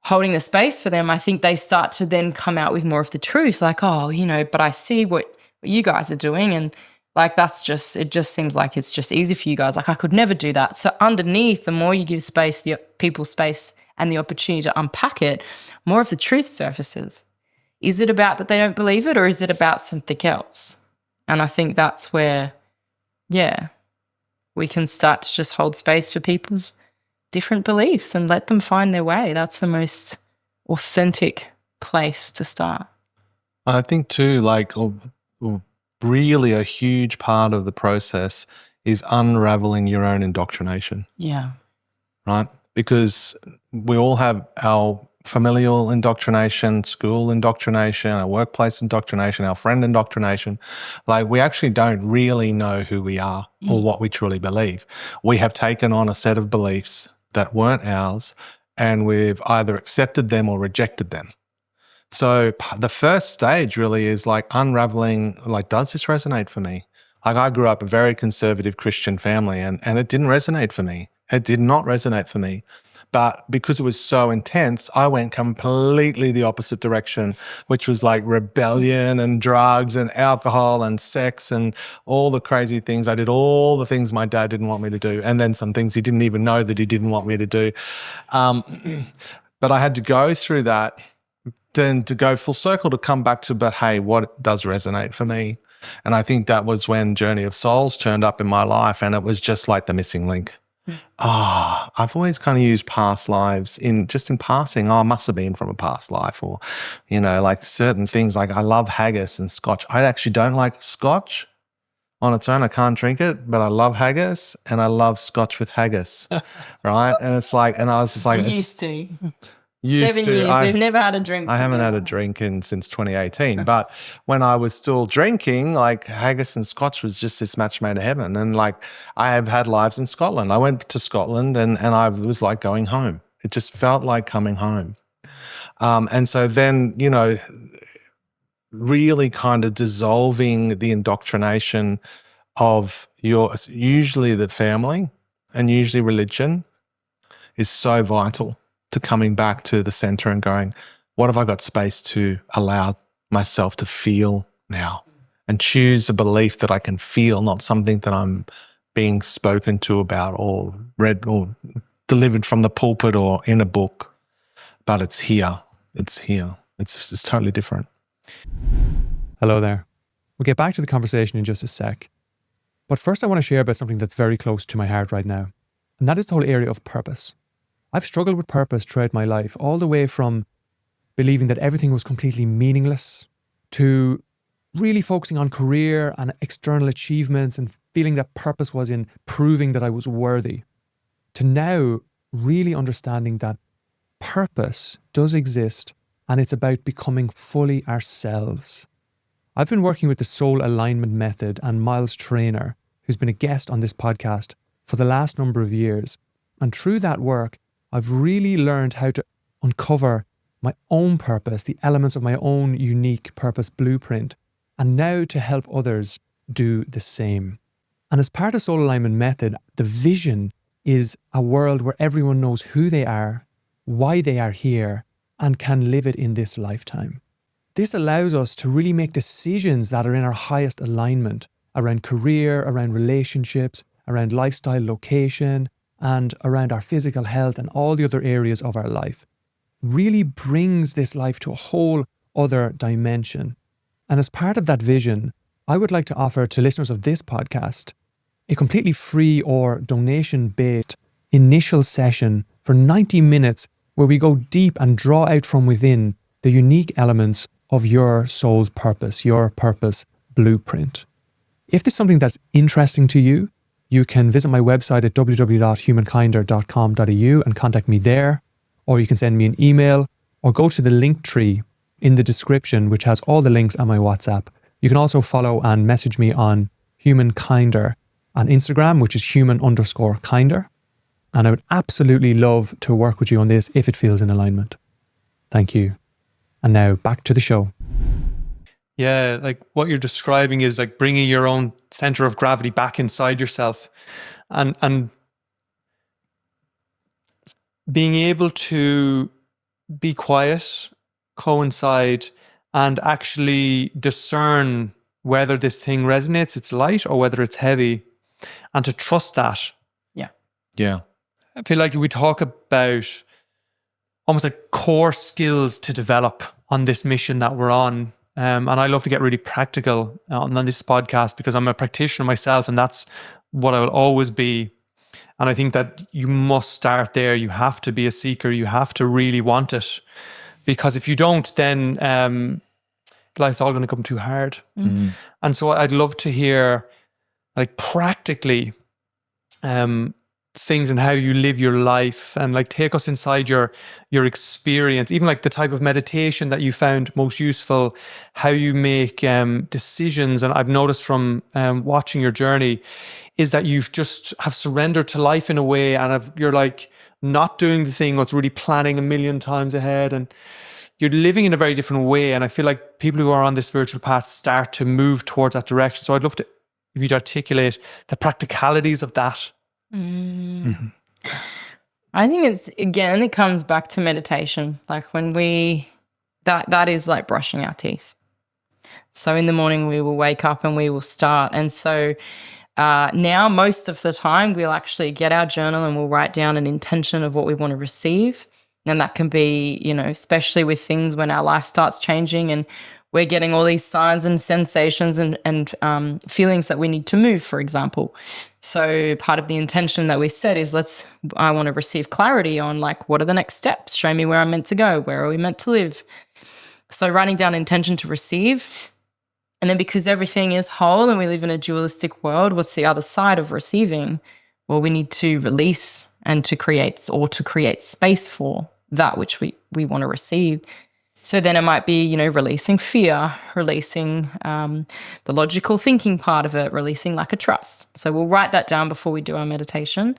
holding the space for them, I think they start to then come out with more of the truth, like, but I see what you guys are doing, and like it just seems like it's just easy for you guys. Like I could never do that. So underneath, the more you give the people space and the opportunity to unpack it, more of the truth surfaces. Is it about that they don't believe it, or is it about something else? And I think that's where, we can start to just hold space for people's different beliefs and let them find their way. That's the most authentic place to start. I think too, really a huge part of the process is unraveling your own indoctrination. Yeah. Right? Because we all have our familial indoctrination, school indoctrination, our workplace indoctrination, our friend indoctrination. We actually don't really know who we are or what we truly believe. We have taken on a set of beliefs that weren't ours, and we've either accepted them or rejected them. So the first stage really is unraveling, does this resonate for me? I grew up in a very conservative Christian family and it didn't resonate for me. It did not resonate for me. But because it was so intense, I went completely the opposite direction, which was rebellion and drugs and alcohol and sex and all the crazy things. I did all the things my dad didn't want me to do, and then some things he didn't even know that he didn't want me to do. But I had to go through that, then to go full circle to come back to, but hey, what does resonate for me? And I think that was when Journey of Souls turned up in my life, and it was just like the missing link. I've always kind of used past lives in passing. I must have been from a past life, or, certain things. I love haggis and scotch. I actually don't like scotch on its own. I can't drink it, but I love haggis and I love scotch with haggis. Right. And it's and I was just I used to. used 7 to. years. We've never had a drink. I haven't had a drink since 2018. But when I was still drinking, like haggis and scotch was just this match made in heaven. And like I have had lives in Scotland. I went to Scotland and I was like going home. It just felt like coming home. And so then, you know, really kind of dissolving the indoctrination of usually the family and usually religion is so vital to coming back to the center and going, what have I got space to allow myself to feel now? And choose a belief that I can feel, not something that I'm being spoken to about or read or delivered from the pulpit or in a book. But it's here. It's here. It's totally different. Hello there. We'll get back to the conversation in just a sec. But first I want to share about something that's very close to my heart right now. And that is the whole area of purpose. I've struggled with purpose throughout my life, all the way from believing that everything was completely meaningless to really focusing on career and external achievements and feeling that purpose was in proving that I was worthy, to now really understanding that purpose does exist and it's about becoming fully ourselves. I've been working with the Soul Alignment Method and Miles Trainer, who's been a guest on this podcast, for the last number of years. And through that work, I've really learned how to uncover my own purpose, the elements of my own unique purpose blueprint, and now to help others do the same. And as part of Soul Alignment Method, the vision is a world where everyone knows who they are, why they are here, and can live it in this lifetime. This allows us to really make decisions that are in our highest alignment around career, around relationships, around lifestyle, location, and around our physical health and all the other areas of our life. Really brings this life to a whole other dimension. And as part of that vision, I would like to offer to listeners of this podcast a completely free or donation-based initial session for 90 minutes where we go deep and draw out from within the unique elements of your soul's purpose, your purpose blueprint. If this is something that's interesting to you, you can visit my website at www.humankinder.com.au and contact me there, or you can send me an email or go to the link tree in the description, which has all the links on my WhatsApp. You can also follow and message me on humankinder on Instagram, which is human_kinder. And I would absolutely love to work with you on this if it feels in alignment. Thank you. And now back to the show. Yeah, like what you're describing is like bringing your own center of gravity back inside yourself and being able to be quiet, coincide, and actually discern whether this thing resonates, it's light, or whether it's heavy, and to trust that. Yeah. Yeah. I feel like we talk about almost like core skills to develop on this mission that we're on. And I love to get really practical on this podcast because I'm a practitioner myself, and that's what I will always be. And I think that you must start there. You have to be a seeker. You have to really want it, because if you don't, then life's all going to come too hard. Mm-hmm. And so I'd love to hear, like, practically things and how you live your life, and like take us inside your experience, even like the type of meditation that you found most useful, how you make decisions. And I've noticed from watching your journey is that you've just have surrendered to life in a way, and you're like not doing the thing what's really planning a million times ahead, and you're living in a very different way. And I feel like people who are on this spiritual path start to move towards that direction. So I'd love to, if you'd articulate the practicalities of that. Mm. I think it comes back to meditation. Like when that is like brushing our teeth. So in the morning we will wake up and we will start. And so now most of the time we'll actually get our journal and we'll write down an intention of what we want to receive. And that can be, especially with things when our life starts changing and we're getting all these signs and sensations and feelings that we need to move, for example. So part of the intention that we set is I want to receive clarity on like, what are the next steps? Show me where I'm meant to go. Where are we meant to live? So writing down intention to receive. And then because everything is whole and we live in a dualistic world, what's the other side of receiving? Well, we need to release and to create space for that which we want to receive. So then it might be, you know, releasing fear, releasing the logical thinking part of it, releasing lack of trust. So we'll write that down before we do our meditation.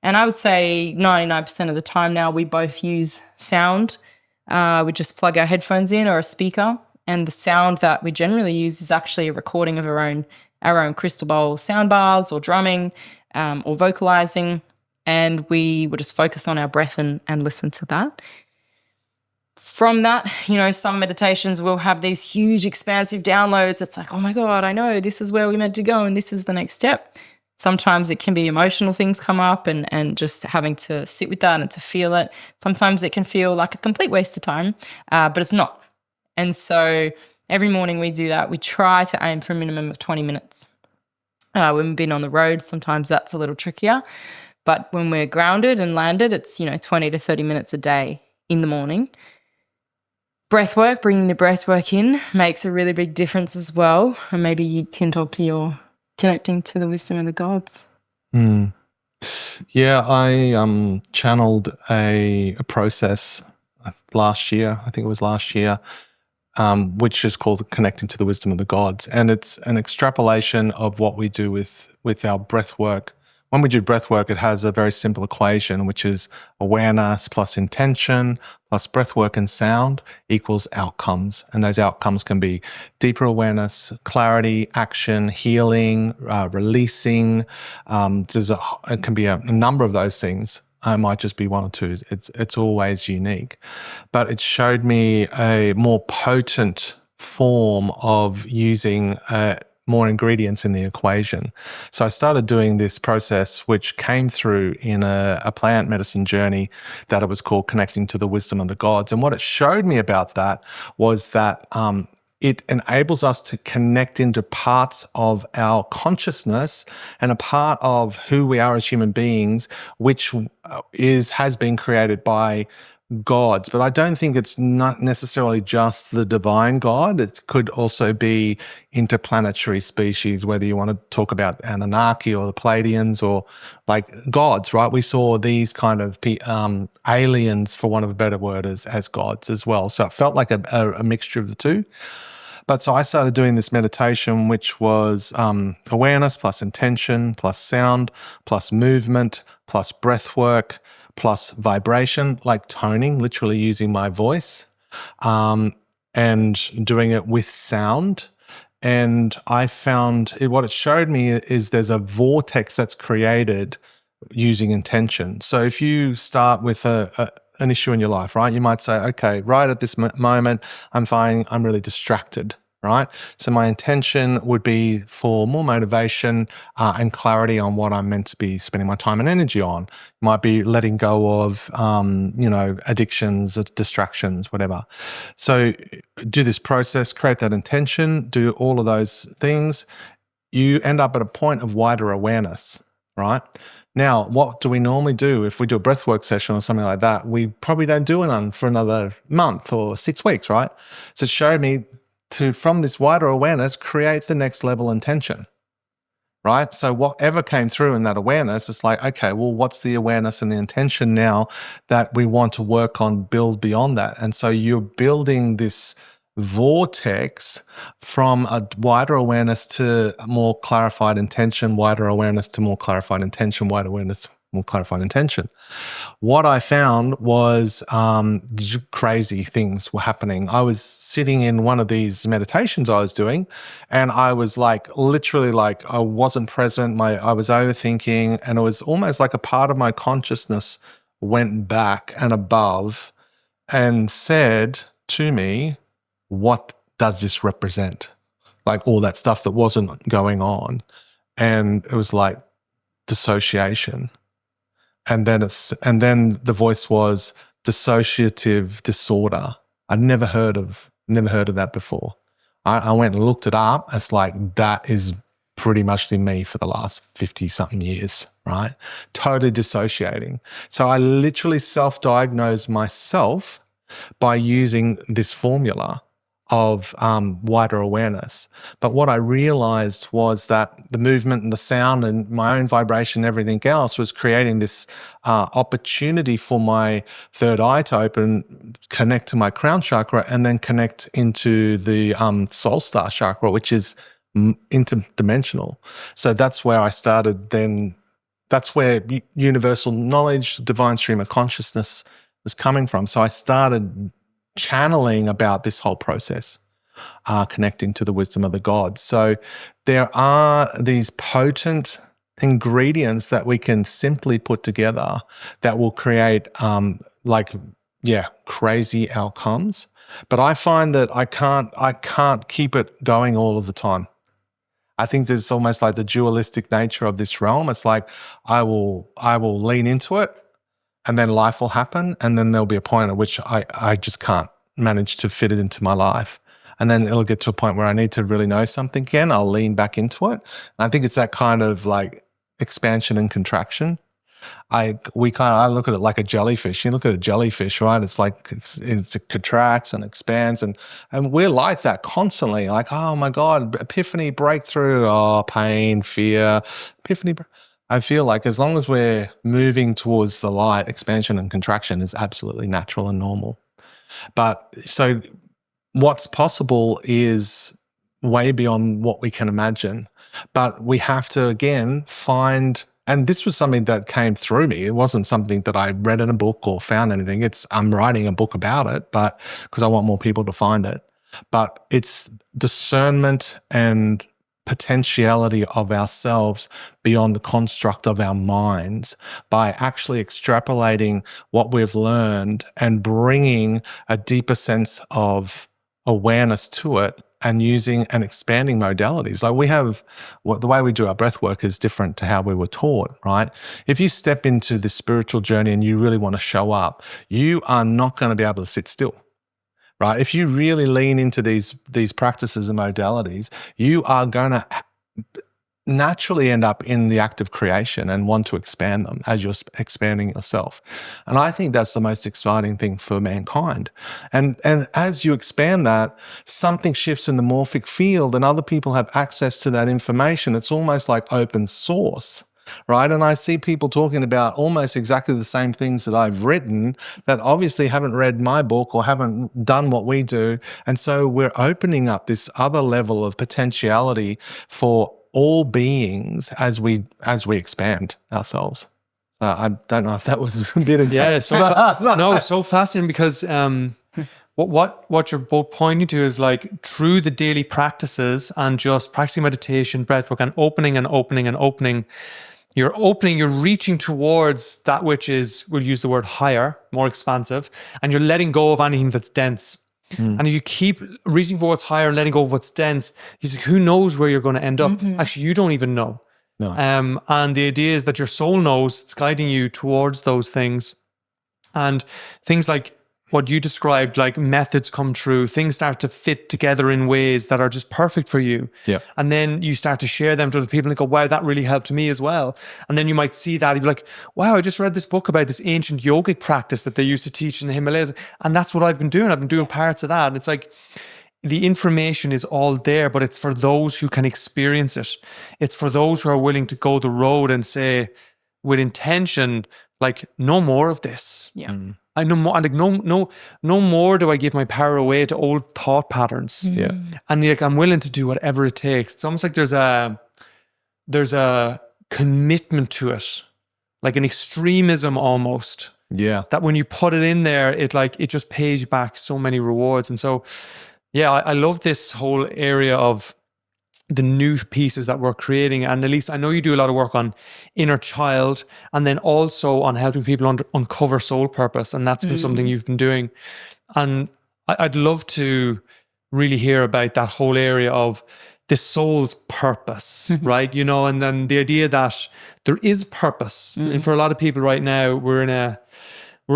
And I would say 99% of the time now we both use sound. We just plug our headphones in or a speaker. And the sound that we generally use is actually a recording of our own crystal bowl sound bars or drumming or vocalizing. And we will just focus on our breath and listen to that. From that, you know, some meditations will have these huge expansive downloads. It's like, oh my God, I know this is where we're meant to go and this is the next step. Sometimes it can be emotional things come up and just having to sit with that and to feel it. Sometimes it can feel like a complete waste of time, but it's not. And so every morning we do that. We try to aim for a minimum of 20 minutes. When we've been on the road, sometimes that's a little trickier. But when we're grounded and landed, it's, you know, 20 to 30 minutes a day in the morning. Breathwork, bringing the breathwork in makes a really big difference as well. And maybe you can talk to your connecting to the wisdom of the gods. Yeah, I channeled a process last year, I think it was last year, which is called Connecting to the Wisdom of the Gods. And it's an extrapolation of what we do with our breath work. When we do breath work, it has a very simple equation, which is awareness plus intention plus breath work and sound equals outcomes. And those outcomes can be deeper awareness, clarity, action, healing, releasing. It can be a number of those things. It might just be one or two. It's always unique. But it showed me a more potent form of using more ingredients in the equation. So I started doing this process, which came through in a plant medicine journey that it was called Connecting to the Wisdom of the Gods. And what it showed me about that was that it enables us to connect into parts of our consciousness and a part of who we are as human beings, which has been created by gods. But I don't think it's not necessarily just the divine God. It could also be interplanetary species, whether you want to talk about Anunnaki or the Pleiadians or like gods, right? We saw these kind of aliens, for want of a better word, as gods as well. So it felt like a mixture of the two. But so I started doing this meditation, which was awareness plus intention plus sound plus movement plus breath work plus vibration, like toning, literally using my voice, and doing it with sound. And I found what it showed me is there's a vortex that's created using intention. So if you start with an issue in your life, right, you might say, okay, right at this moment, I'm finding I'm really distracted. Right. So my intention would be for more motivation and clarity on what I'm meant to be spending my time and energy on. It might be letting go of, addictions, distractions, whatever. So do this process, create that intention, do all of those things. You end up at a point of wider awareness, right? Now, what do we normally do if we do a breathwork session or something like that? We probably don't do it for another month or 6 weeks, right? So it showed me to, from this wider awareness, create the next level intention, right? So whatever came through in that awareness, it's like, okay, well, what's the awareness and the intention now that we want to work on, build beyond that? And so you're building this vortex from a wider awareness to more clarified intention, wider awareness to more clarified intention, wider awareness, more clarified intention. What I found was crazy things were happening. I was sitting in one of these meditations I was doing, and I was like, literally like I wasn't present. I was overthinking, and it was almost like a part of my consciousness went back and above and said to me, what does this represent? Like all that stuff that wasn't going on. And it was like dissociation. And then the voice was dissociative disorder. I'd never heard of that before. I went and looked it up. It's like, that is pretty much been me for the last 50 something years, right? Totally dissociating. So I literally self-diagnosed myself by using this formula wider awareness. But what I realized was that the movement and the sound and my own vibration and everything else was creating this opportunity for my third eye to open, connect to my crown chakra, and then connect into the soul star chakra, which is interdimensional. So that's where I started then. That's where universal knowledge, divine stream of consciousness was coming from. So I started channeling about this whole process, connecting to the wisdom of the gods. So there are these potent ingredients that we can simply put together that will create crazy outcomes. But I find that I can't keep it going all of the time. I think there's almost like the dualistic nature of this realm. It's like I will lean into it, and then life will happen, and then there'll be a point at which I just can't manage to fit it into my life. And then it'll get to a point where I need to really know something again. I'll lean back into it. And I think it's that kind of like expansion and contraction. I look at it like a jellyfish. You look at a jellyfish, right? It's like it contracts and expands, and we're like that constantly. Like, oh my God, epiphany, breakthrough, oh, pain, fear, epiphany. I feel like as long as we're moving towards the light, expansion and contraction is absolutely natural and normal. But so what's possible is way beyond what we can imagine. But we have to, again, find, and this was something that came through me. It wasn't something that I read in a book or found anything. I'm writing a book about it, but because I want more people to find it. But it's discernment and potentiality of ourselves beyond the construct of our minds by actually extrapolating what we've learned and bringing a deeper sense of awareness to it and using and expanding modalities. Like we have, the way we do our breath work is different to how we were taught, right? If you step into this spiritual journey and you really want to show up, you are not going to be able to sit still. Right? If you really lean into these practices and modalities, you are going to naturally end up in the act of creation and want to expand them as you're expanding yourself. And I think that's the most exciting thing for mankind. And as you expand that, something shifts in the morphic field and other people have access to that information. It's almost like open source. Right. And I see people talking about almost exactly the same things that I've written that obviously haven't read my book or haven't done what we do. And so we're opening up this other level of potentiality for all beings as we expand ourselves. I don't know if that was a bit intense. No, it's so fascinating because what you're both pointing to is like through the daily practices and just practicing meditation, breathwork, and opening and opening and opening. You're reaching towards that which is, we'll use the word higher, more expansive, and you're letting go of anything that's dense. And if you keep reaching for what's higher and letting go of what's dense, who knows where you're going to end up? Actually, you don't even know. No. And the idea is that your soul knows, it's guiding you towards those things. And things like what you described, like methods come true, things start to fit together in ways that are just perfect for you. Yeah. And then you start to share them to other people and go, wow, that really helped me as well. And then you might see that, you'd be like, wow, I just read this book about this ancient yogic practice that they used to teach in the Himalayas. And that's what I've been doing. I've been doing parts of that. And it's like, the information is all there, but it's for those who can experience it. It's for those who are willing to go the road and say, with intention, like, no more of this. Yeah. I know more. Like no more do I give my power away to old thought patterns. Yeah. And like I'm willing to do whatever it takes. It's almost like there's a commitment to it, like an extremism almost. Yeah. That when you put it in there, it just pays you back so many rewards. And so, yeah, I love this whole area of the new pieces that we're creating. And Elise, I know you do a lot of work on inner child and then also on helping people uncover soul purpose. And that's been something you've been doing. And I'd love to really hear about that whole area of the soul's purpose, right? You know, and then the idea that there is purpose. And for a lot of people right now, we're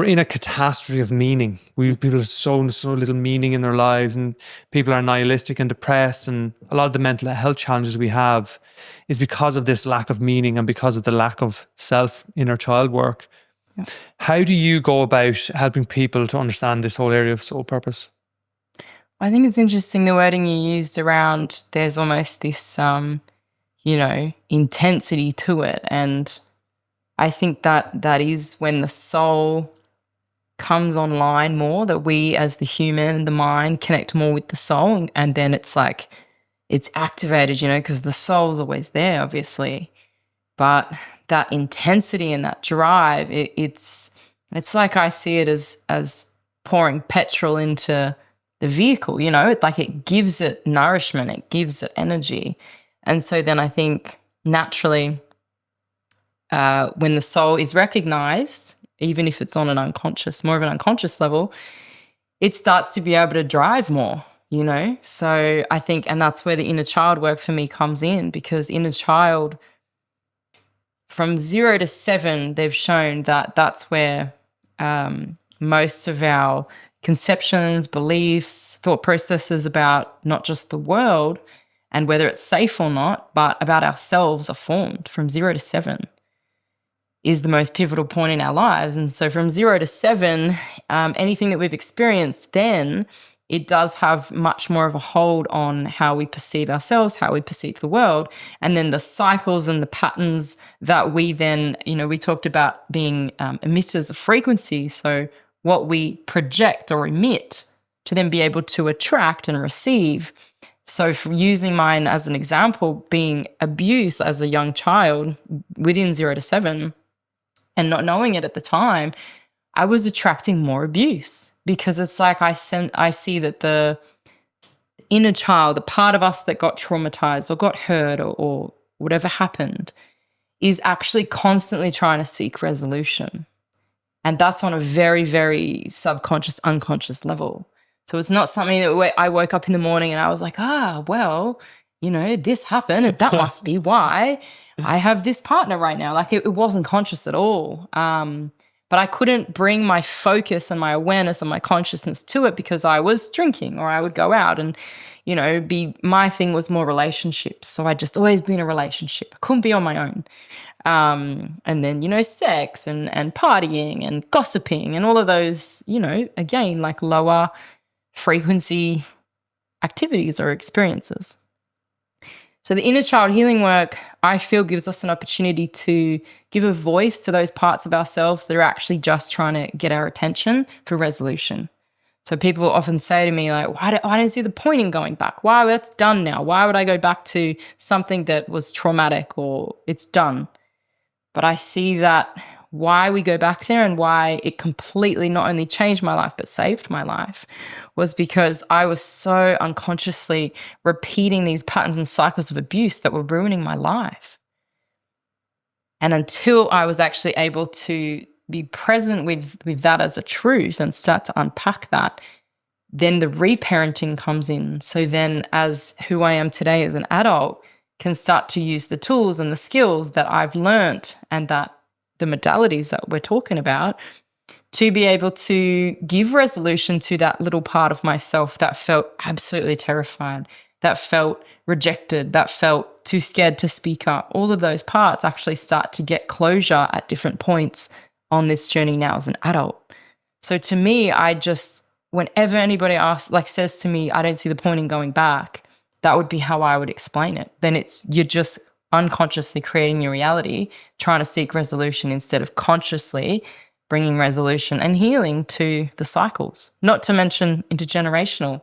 in a catastrophe of meaning. People have so little meaning in their lives, and people are nihilistic and depressed. And a lot of the mental health challenges we have is because of this lack of meaning and because of the lack of self inner child work. Yeah. How do you go about helping people to understand this whole area of soul purpose? I think it's interesting the wording you used around there's almost this, intensity to it. And I think that is when the soul comes online more, that we as the human, the mind, connect more with the soul. And then it's like, it's activated, because the soul's always there, obviously. But that intensity and that drive, it's like I see it as pouring petrol into the vehicle, it gives it nourishment, it gives it energy. And so then I think naturally, when the soul is recognized, even if it's on more of an unconscious level, it starts to be able to drive more, So I think, and that's where the inner child work for me comes in, because inner child, from 0 to 7, they've shown that that's where most of our conceptions, beliefs, thought processes about not just the world and whether it's safe or not, but about ourselves are formed. From 0 to 7 is the most pivotal point in our lives. And so from 0 to 7, anything that we've experienced then, it does have much more of a hold on how we perceive ourselves, how we perceive the world. And then the cycles and the patterns that we then, we talked about being emitters of frequency. So what we project or emit to then be able to attract and receive. So for using mine as an example, being abuse as a young child within 0 to 7 and not knowing it at the time, I was attracting more abuse, because it's like I see that the inner child, the part of us that got traumatized or got hurt or whatever happened, is actually constantly trying to seek resolution. And that's on a very, very subconscious, unconscious level. So it's not something that I woke up in the morning and I was like, this happened and that must be why I have this partner right now. Like it wasn't conscious at all. But I couldn't bring my focus and my awareness and my consciousness to it because I was drinking, or I would go out and, my thing was more relationships. So I'd just always be in a relationship. I couldn't be on my own. And then, sex and partying and gossiping and all of those, again, like lower frequency activities or experiences. So the inner child healing work, I feel, gives us an opportunity to give a voice to those parts of ourselves that are actually just trying to get our attention for resolution. So people often say to me, like, I don't see the point in going back. Why? That's done now. Why would I go back to something that was traumatic or it's done? But I see that why we go back there and why it completely not only changed my life but saved my life was because I was so unconsciously repeating these patterns and cycles of abuse that were ruining my life. And until I was actually able to be present with that as a truth and start to unpack that, then the reparenting comes in. So then as who I am today as an adult can start to use the tools and the skills that I've learnt and that the modalities that we're talking about to be able to give resolution to that little part of myself that felt absolutely terrified, that felt rejected, that felt too scared to speak up. All of those parts actually start to get closure at different points on this journey now as an adult. So to me, whenever anybody says to me, I don't see the point in going back, that would be how I would explain it. Then you're just unconsciously creating your reality, trying to seek resolution instead of consciously bringing resolution and healing to the cycles, not to mention intergenerational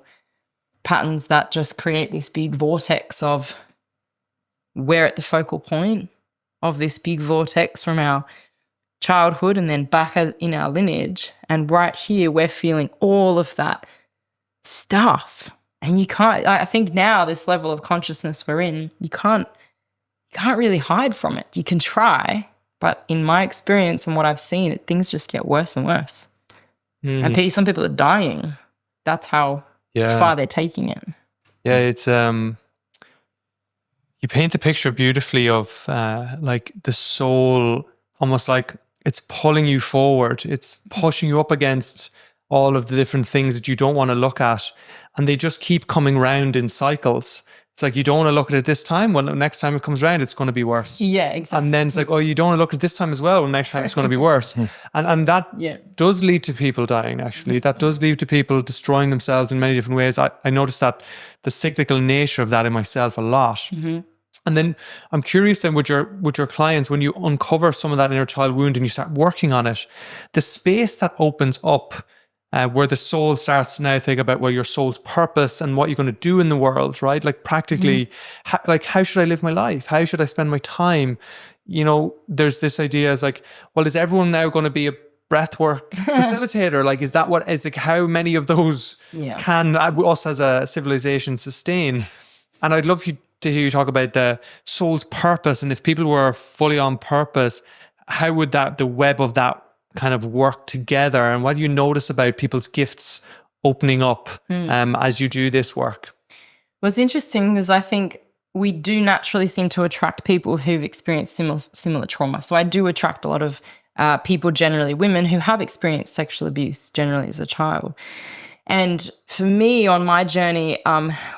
patterns that just create this big vortex of we're at the focal point of this big vortex from our childhood and then back in our lineage. And right here, we're feeling all of that stuff. And I think now this level of consciousness we're in, you can't really hide from it. You can try, but in my experience and what I've seen, things just get worse and worse. Mm-hmm. And some people are dying. That's how far they're taking it. Yeah, it's you paint the picture beautifully of like the soul, almost like it's pulling you forward. It's pushing you up against all of the different things that you don't want to look at, and they just keep coming round in cycles. It's like, you don't want to look at it this time. Well, next time it comes around, it's going to be worse. Yeah, exactly. And then it's like, oh, you don't want to look at this time as well. Well, next time it's going to be worse. And that does lead to people dying, actually. That does lead to people destroying themselves in many different ways. I noticed that the cyclical nature of that in myself a lot. Mm-hmm. And then I'm curious then with your clients, when you uncover some of that inner child wound and you start working on it, the space that opens up where the soul starts to now think about, well, your soul's purpose and what you're going to do in the world, right? Like practically, how should I live my life? How should I spend my time? You know, there's this idea as like, well, is everyone now going to be a breathwork facilitator? Like, is that what, it's like, how many of those can us as a civilization sustain? And I'd love to hear you talk about the soul's purpose. And if people were fully on purpose, how would the web of that kind of work together? And what do you notice about people's gifts opening up as you do this work? Well, it's interesting because I think we do naturally seem to attract people who've experienced similar trauma. So I do attract a lot of people, generally women, who have experienced sexual abuse generally as a child. And for me, on my journey,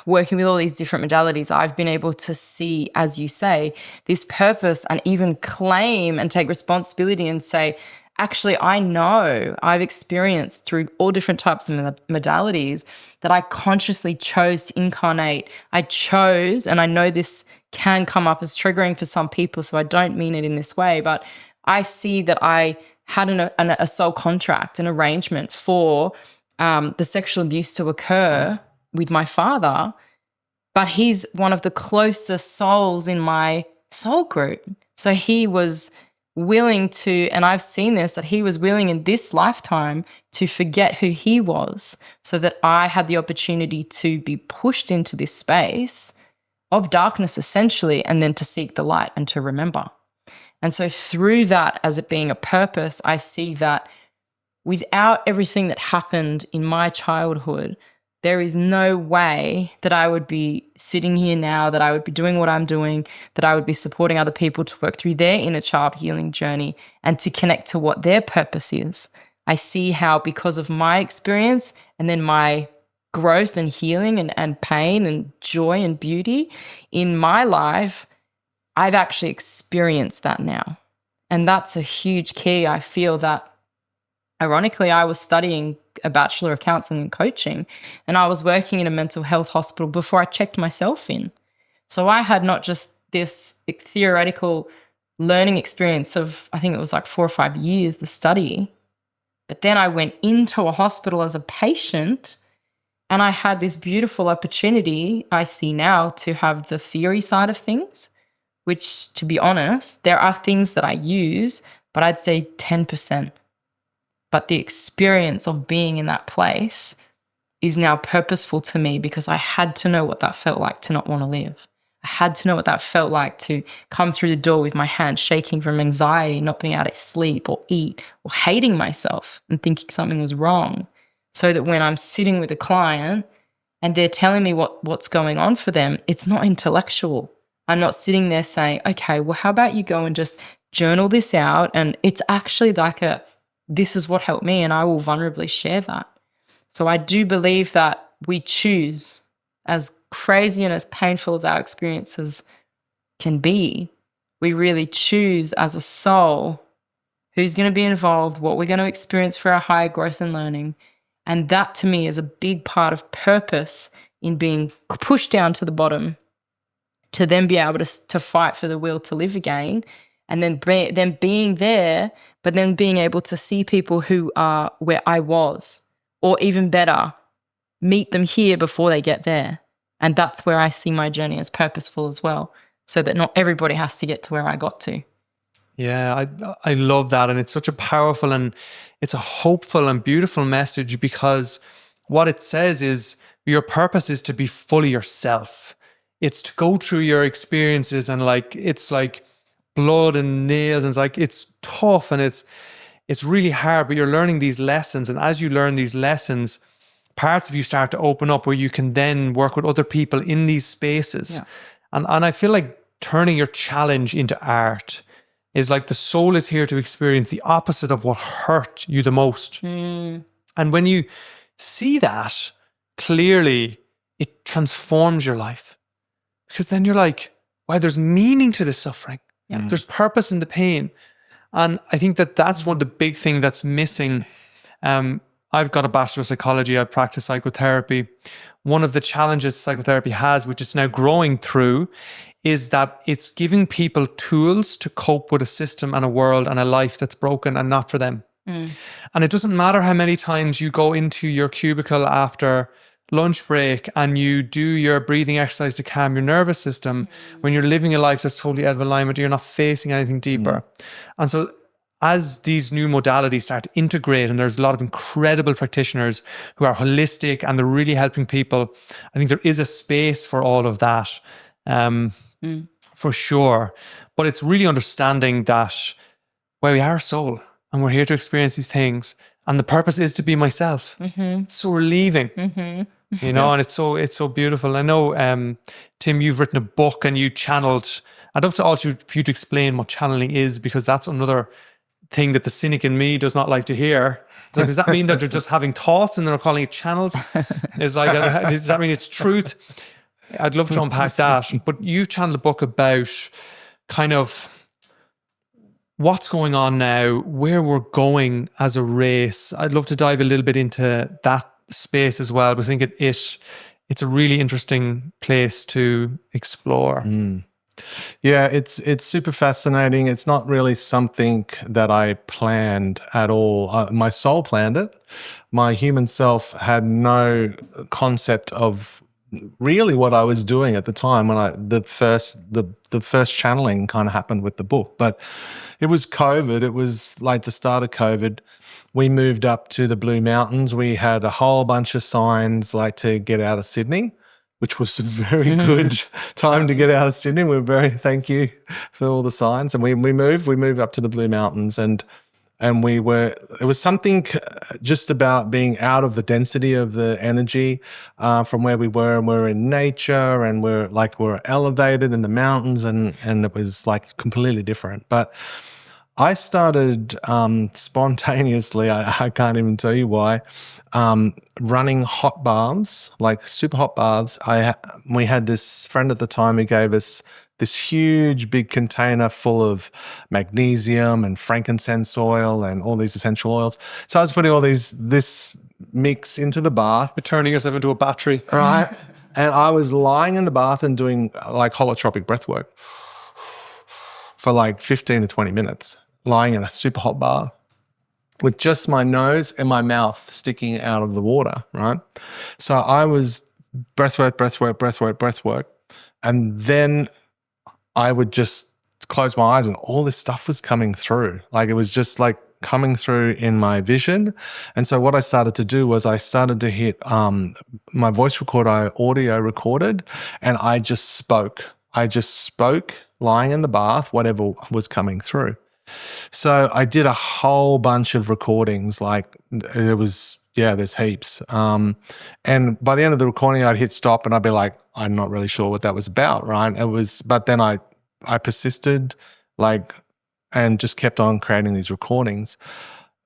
working with all these different modalities, I've been able to see, as you say, this purpose and even claim and take responsibility and say, actually, I know I've experienced through all different types of modalities that I consciously chose to incarnate. I chose, and I know this can come up as triggering for some people, so I don't mean it in this way, but I see that I had a soul contract, an arrangement for the sexual abuse to occur with my father, but he's one of the closest souls in my soul group. So he was willing to, and I've seen this, that he was willing in this lifetime to forget who he was so that I had the opportunity to be pushed into this space of darkness, essentially, and then to seek the light and to remember. And so through that, as it being a purpose, I see that without everything that happened in my childhood, there is no way that I would be sitting here now, that I would be doing what I'm doing, that I would be supporting other people to work through their inner child healing journey and to connect to what their purpose is. I see how, because of my experience and then my growth and healing and pain and joy and beauty in my life, I've actually experienced that now. And that's a huge key. I feel that, ironically, I was studying a Bachelor of Counseling and Coaching, and I was working in a mental health hospital before I checked myself in. So I had not just this theoretical learning experience of, I think it was like 4 or 5 years, the study, but then I went into a hospital as a patient, and I had this beautiful opportunity, I see now, to have the theory side of things, which, to be honest, there are things that I use, but I'd say 10%. But the experience of being in that place is now purposeful to me because I had to know what that felt like to not want to live. I had to know what that felt like to come through the door with my hand shaking from anxiety, not being able to sleep or eat, or hating myself and thinking something was wrong. So that when I'm sitting with a client and they're telling me what's going on for them, it's not intellectual. I'm not sitting there saying, okay, well, how about you go and just journal this out? And it's actually like this is what helped me, and I will vulnerably share that. So I do believe that we choose, as crazy and as painful as our experiences can be, we really choose as a soul who's going to be involved, what we're going to experience for our higher growth and learning. And that, to me, is a big part of purpose in being pushed down to the bottom to then be able to fight for the will to live again, and then being there, but then being able to see people who are where I was, or even better, meet them here before they get there. And that's where I see my journey as purposeful as well, so that not everybody has to get to where I got to. Yeah, I love that. And it's such a powerful and it's a hopeful and beautiful message, because what it says is your purpose is to be fully yourself. It's to go through your experiences, and it's like blood and nails, and it's tough and it's really hard, but you're learning these lessons. And as you learn these lessons, parts of you start to open up where you can then work with other people in these spaces. Yeah. And I feel like turning your challenge into art is like the soul is here to experience the opposite of what hurt you the most. And when you see that clearly, it transforms your life. because then you're like, wow, there's meaning to the suffering. Yeah. There's purpose in the pain. And I think that that's one of the big thing that's missing. I've got a bachelor of psychology. I practice psychotherapy. One of the challenges psychotherapy has, which it's now growing through, is that it's giving people tools to cope with a system and a world and a life that's broken and not for them. And it doesn't matter how many times you go into your cubicle after lunch break and you do your breathing exercise to calm your nervous system, when you're living a life that's totally out of alignment, you're not facing anything deeper. And so as these new modalities start to integrate, and there's a lot of incredible practitioners who are holistic and they're really helping people, I think there is a space for all of that, for sure. But it's really understanding that, well, we are a soul and we're here to experience these things. And the purpose is to be myself. It's so relieving, you know, and it's so beautiful. I know, Tim, you've written a book and you channeled. I'd love to also for you to explain what channeling is, because that's another thing that the cynic in me does not like to hear. So does that mean that they're just having thoughts and they're calling it channels? It's like, does that mean it's truth? I'd love to unpack that. But you've channeled a book about kind of what's going on now, where we're going as a race. I'd love to dive a little bit into that space as well, because I think it's a really interesting place to explore. Yeah, it's super fascinating. It's not really something that I planned at all. My soul planned it. My human self had no concept of really what I was doing at the time when the first channeling kind of happened with the book. But it was COVID. It was like the start of COVID. We moved up to the Blue Mountains. We had a whole bunch of signs like to get out of Sydney, which was a very good time to get out of Sydney. We're very thank you for all the signs. And we moved up to the Blue Mountains, and it was something just about being out of the density of the energy from where we were, and we're in nature, and we're elevated in the mountains, and it was like completely different. But I started spontaneously, I can't even tell you why, running hot baths, like super hot baths. We had this friend at the time who gave us this huge big container full of magnesium and frankincense oil and all these essential oils. So I was putting all this mix into the bath. You're turning yourself into a battery. Right. And I was lying in the bath and doing like holotropic breath work for like 15 to 20 minutes, lying in a super hot bath with just my nose and my mouth sticking out of the water, right? So I was breathwork. And then I would just close my eyes and all this stuff was coming through. Like it was just like coming through in my vision. And so what I started to do was I started to hit my voice recorder, I audio recorded, and I just spoke. Lying in the bath, whatever was coming through. So I did a whole bunch of recordings, like there's heaps. And by the end of the recording, I'd hit stop and I'd be like, I'm not really sure what that was about, right? But then I persisted, and just kept on creating these recordings.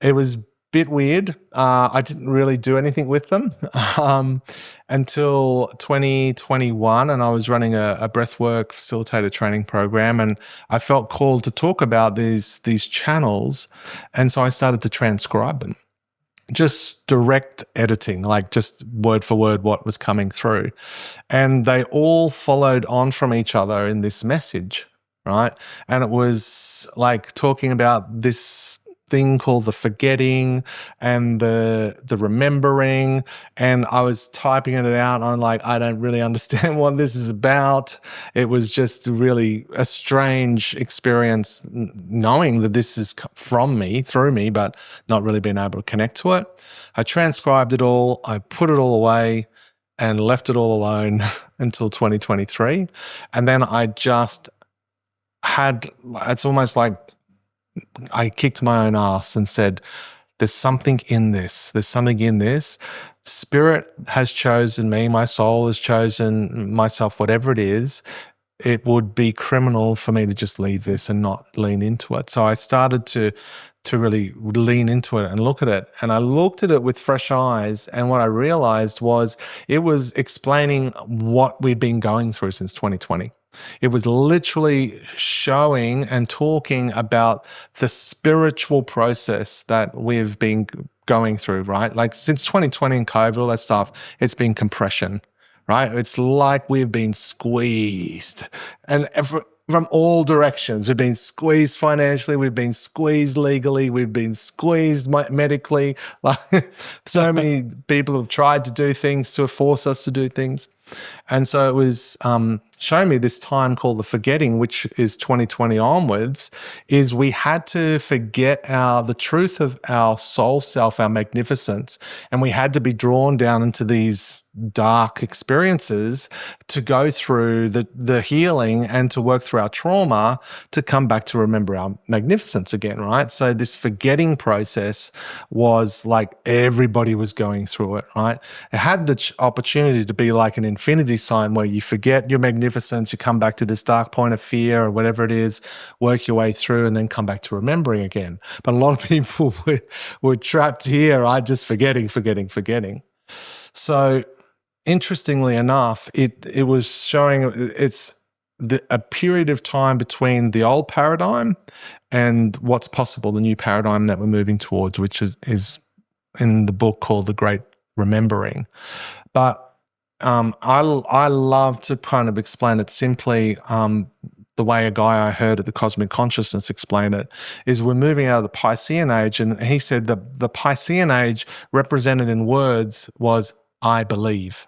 It was a bit weird. I didn't really do anything with them until 2021, and I was running a breathwork facilitator training program, and I felt called to talk about these channels, and so I started to transcribe them. Just direct editing, like just word for word what was coming through. And they all followed on from each other in this message, right? And it was like talking about this thing called the forgetting and the remembering, and I was typing it out and I'm like, I don't really understand what this is about. It was just really a strange experience knowing that this is from me, through me, but not really being able to connect to it. I transcribed it all, I put it all away and left it all alone until 2023. And then I just it's almost like I kicked my own ass and said, there's something in this. Spirit has chosen me. My soul has chosen myself, whatever it is. It would be criminal for me to just leave this and not lean into it. So I started to to really lean into it and look at it. And I looked at it with fresh eyes. And what I realized was it was explaining what we'd been going through since 2020. It was literally showing and talking about the spiritual process that we've been going through, right? Like since 2020 and COVID, all that stuff, it's been compression, right? It's like we've been squeezed. And from all directions. We've been squeezed financially, we've been squeezed legally, we've been squeezed medically. Like so many people have tried to do things to force us to do things. And so it was showing me this time called the forgetting, which is 2020 onwards, is we had to forget the truth of our soul self, our magnificence, and we had to be drawn down into these dark experiences to go through the healing and to work through our trauma to come back to remember our magnificence again, right? So this forgetting process was like everybody was going through it, right? It had the opportunity to be like an infinity sign where you forget your magnificence, you come back to this dark point of fear or whatever it is, work your way through and then come back to remembering again. But a lot of people were trapped here, right? Just forgetting. So interestingly enough, it was showing it's a period of time between the old paradigm and what's possible, the new paradigm that we're moving towards, which is in the book called The Great Remembering. But I love to kind of explain it simply. The way a guy I heard at the Cosmic Consciousness explain it is we're moving out of the Piscean age, and he said the Piscean age represented in words was I believe.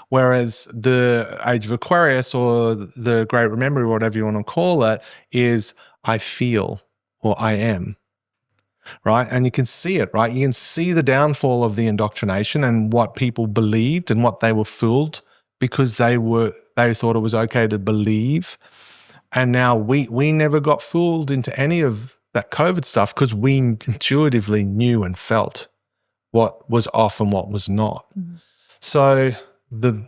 Whereas the age of Aquarius or the Great Remembering, whatever you want to call it, is I feel or I am, right? And you can see it, right? You can see the downfall of the indoctrination and what people believed and what they were fooled because they thought it was okay to believe. And now we never got fooled into any of that COVID stuff because we intuitively knew and felt what was off and what was not. Mm-hmm. So the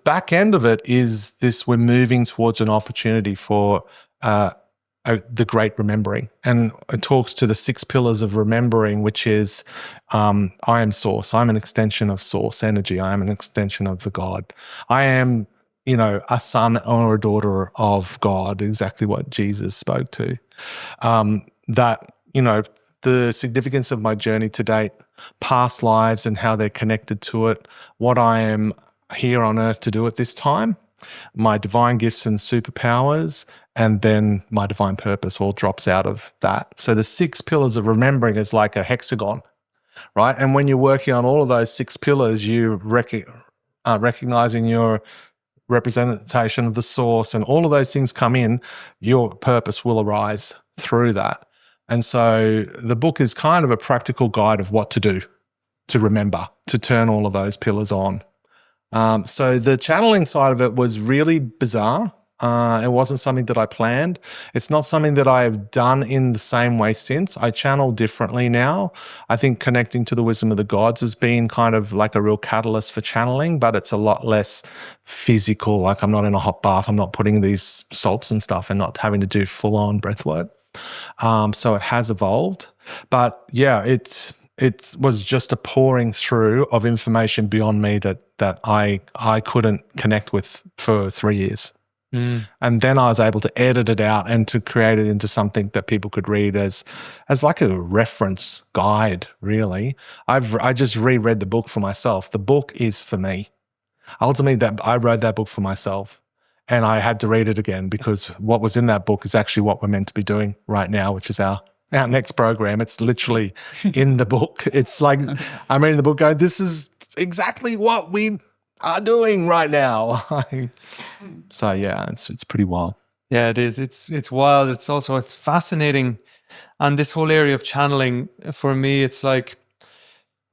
back end of it is this: we're moving towards an opportunity for the Great Remembering, and it talks to the 6 pillars of remembering, which is I am Source. I'm an extension of Source energy. I am an extension of the God. I am, a son or a daughter of God. Exactly what Jesus spoke to. The significance of my journey to date, past lives and how they're connected to it, what I am here on earth to do at this time, my divine gifts and superpowers, and then my divine purpose all drops out of that. So the 6 pillars of remembering is like a hexagon, right? And when you're working on all of those 6 pillars, you recognizing your representation of the source and all of those things come in, your purpose will arise through that. And so the book is kind of a practical guide of what to do to remember, to turn all of those pillars on. So the channeling side of it was really bizarre. It wasn't something that I planned. It's not something that I've done in the same way since. I channel differently now. I think connecting to the wisdom of the gods has been kind of like a real catalyst for channeling, but it's a lot less physical. Like I'm not in a hot bath. I'm not putting these salts and stuff and not having to do full-on breath work. So it has evolved. But yeah, it was just a pouring through of information beyond me that I couldn't connect with for 3 years. Mm. And then I was able to edit it out and to create it into something that people could read as like a reference guide, really. I just reread the book for myself. The book is for me. Ultimately, I wrote that book for myself. And I had to read it again because what was in that book is actually what we're meant to be doing right now, which is our next program. It's literally in the book. It's like I'm reading the book going, this is exactly what we are doing right now. So yeah, it's pretty wild. Yeah, it is. It's wild. It's fascinating. And this whole area of channeling, for me, it's like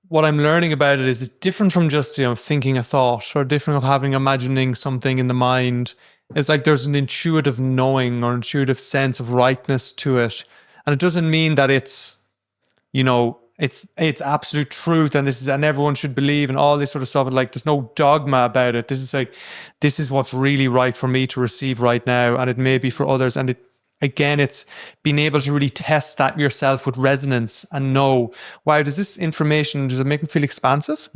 what I'm learning about it is it's different from just, thinking a thought or different of imagining something in the mind. It's like there's an intuitive knowing or intuitive sense of rightness to it. And it doesn't mean that it's, it's absolute truth and and everyone should believe and all this sort of stuff. And like, there's no dogma about it. This is what's really right for me to receive right now. And it may be for others. And again, it's being able to really test that yourself with resonance and know, wow, does this information, does it make me feel expansive?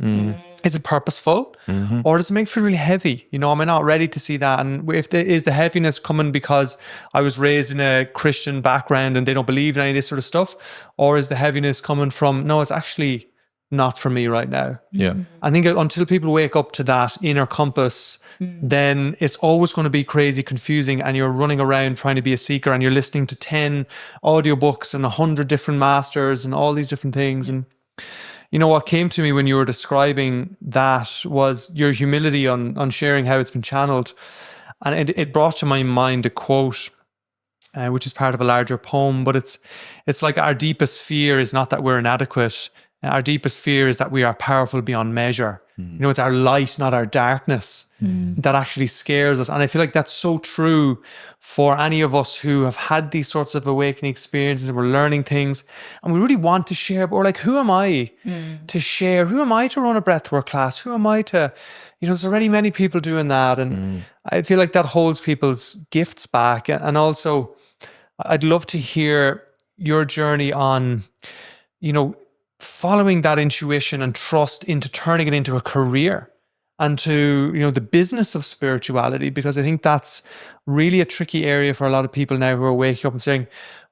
Is it purposeful? Or does it make me feel really heavy? You know, am I not ready to see that? And if there is the heaviness coming because I was raised in a Christian background and they don't believe in any of this sort of stuff? Or is the heaviness coming from, no, it's actually not for me right now? Yeah. I think until people wake up to that inner compass, then it's always going to be crazy confusing, and you're running around trying to be a seeker, and you're listening to 10 audiobooks and 100 different masters and all these different things. And you know, what came to me when you were describing that was your humility on sharing how it's been channeled. And it brought to my mind a quote, which is part of a larger poem, but it's like, our deepest fear is not that we're inadequate. Our deepest fear is that we are powerful beyond measure. You know, it's our light, not our darkness, that actually scares us. And I feel like that's so true for any of us who have had these sorts of awakening experiences, and we're learning things and we really want to share, but we're like, who am I to share? Who am I to run a breathwork class? Who am I to, you know, there's already many people doing that. And I feel like that holds people's gifts back. And also, I'd love to hear your journey on, you know, following that intuition and trust into turning it into a career and to, you know, the business of spirituality, because I think that's really a tricky area for a lot of people now who are waking up and saying,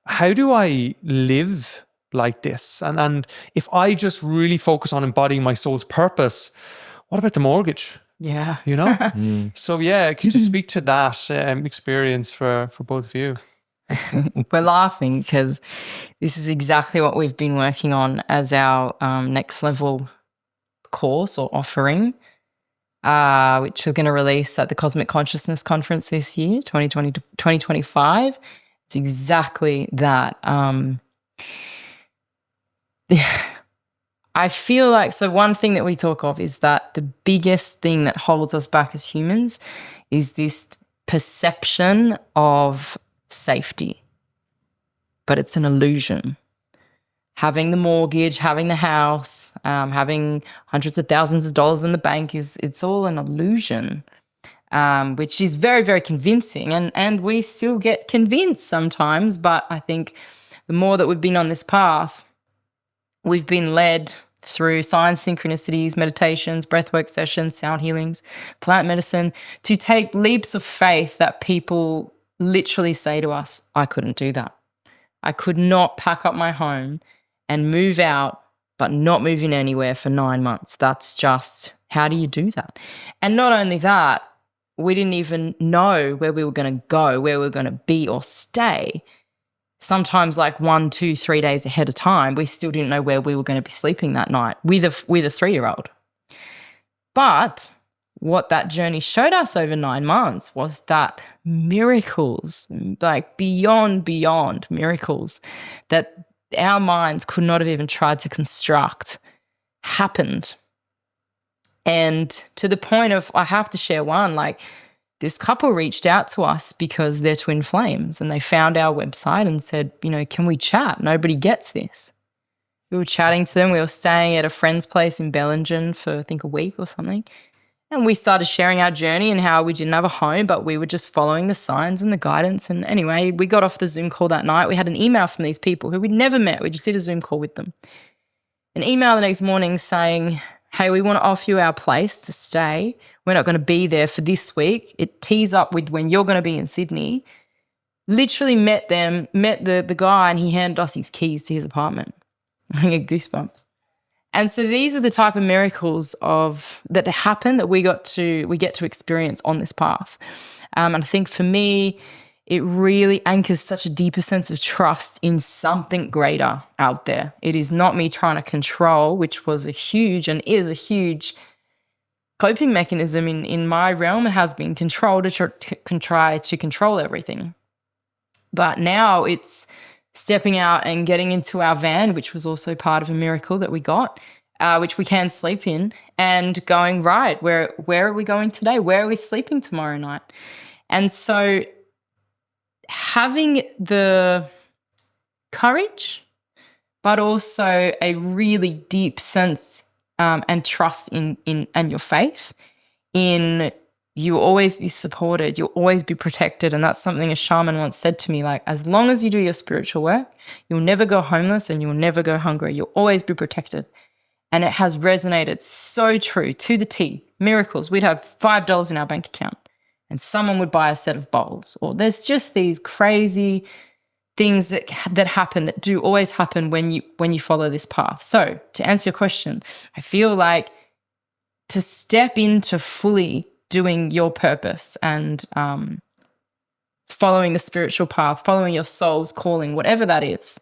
how do I live like this? And if I just really focus on embodying my soul's purpose, what about the mortgage? Yeah. You know? So yeah, could you speak to that experience for both of you? We're laughing because this is exactly what we've been working on as our next level course or offering, which we're going to release at the Cosmic Consciousness Conference this year, 2025. It's exactly that. I feel like, so one thing that we talk of is that the biggest thing that holds us back as humans is this perception of safety, but it's an illusion. Having the mortgage, having the house, having hundreds of thousands of dollars in the bank it's all an illusion, which is very, very convincing. And we still get convinced sometimes, but I think the more that we've been on this path, we've been led through signs, synchronicities, meditations, breathwork sessions, sound healings, plant medicine, to take leaps of faith that people literally say to us, I couldn't do that. I could not pack up my home and move out, but not moving anywhere for 9 months. That's just, how do you do that? And not only that, we didn't even know where we were going to go, where we were going to be or stay. Sometimes like 1, 2, 3 days ahead of time, we still didn't know where we were going to be sleeping that night with a 3-year-old. But what that journey showed us over 9 months was that miracles, like beyond miracles that our minds could not have even tried to construct, happened. And to the point of, I have to share one, like this couple reached out to us because they're twin flames, and they found our website and said, you know, can we chat? Nobody gets this. We were chatting to them. We were staying at a friend's place in Bellingen for I think a week or something. And we started sharing our journey and how we didn't have a home, but we were just following the signs and the guidance. And anyway, we got off the Zoom call that night. We had an email from these people who we'd never met. We just did a Zoom call with them. An email the next morning saying, hey, we want to offer you our place to stay. We're not going to be there for this week. It tees up with when you're going to be in Sydney. Literally met the guy, and he handed us his keys to his apartment. I get goosebumps. And so these are the type of miracles that happen that we get to experience on this path. And I think for me, it really anchors such a deeper sense of trust in something greater out there. It is not me trying to control, which was a huge and is a huge coping mechanism in my realm. It has been control to try to control everything. But now it's stepping out and getting into our van, which was also part of a miracle that we got, which we can sleep in, and going, right, where are we going today? Where are we sleeping tomorrow night? And so having the courage, but also a really deep sense and trust in your faith in you'll always be supported, you'll always be protected. And that's something a shaman once said to me, like, as long as you do your spiritual work, you'll never go homeless and you'll never go hungry. You'll always be protected. And it has resonated so true to the T. Miracles. We'd have $5 in our bank account and someone would buy a set of bowls. Or there's just these crazy things that happen, that do always happen when you follow this path. So to answer your question, I feel like to step into fully doing your purpose and following the spiritual path, following your soul's calling, whatever that is,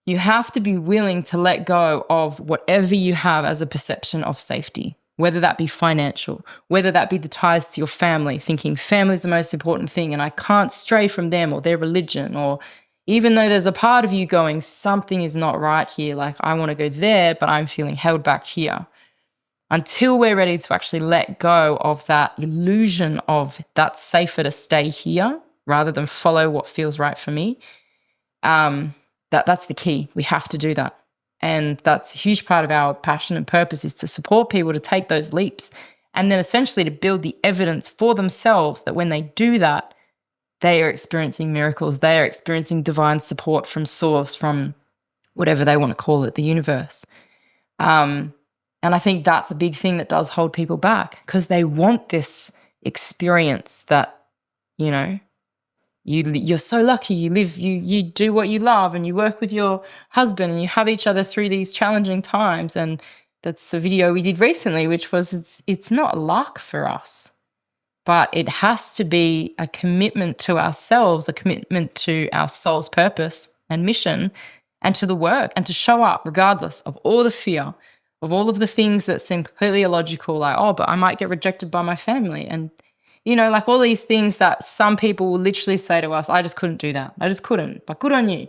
you have to be willing to let go of whatever you have as a perception of safety, whether that be financial, whether that be the ties to your family, thinking family is the most important thing and I can't stray from them or their religion, or even though there's a part of you going, something is not right here, like I want to go there, but I'm feeling held back here. Until we're ready to actually let go of that illusion of that's safer to stay here rather than follow what feels right for me, that's the key. We have to do that. And that's a huge part of our passion and purpose, is to support people to take those leaps and then essentially to build the evidence for themselves that when they do that, they are experiencing miracles. They are experiencing divine support from source, from whatever they want to call it, the universe. And I think that's a big thing that does hold people back, because they want this experience that, you know, you're so lucky, you do what you love and you work with your husband and you have each other through these challenging times. And that's a video we did recently, which was it's not luck for us, but it has to be a commitment to ourselves, a commitment to our soul's purpose and mission, and to the work, and to show up regardless of all the fear, of all of the things that seem completely illogical, like, oh, but I might get rejected by my family. And, you know, like all these things that some people will literally say to us, I just couldn't do that. I just couldn't, but good on you.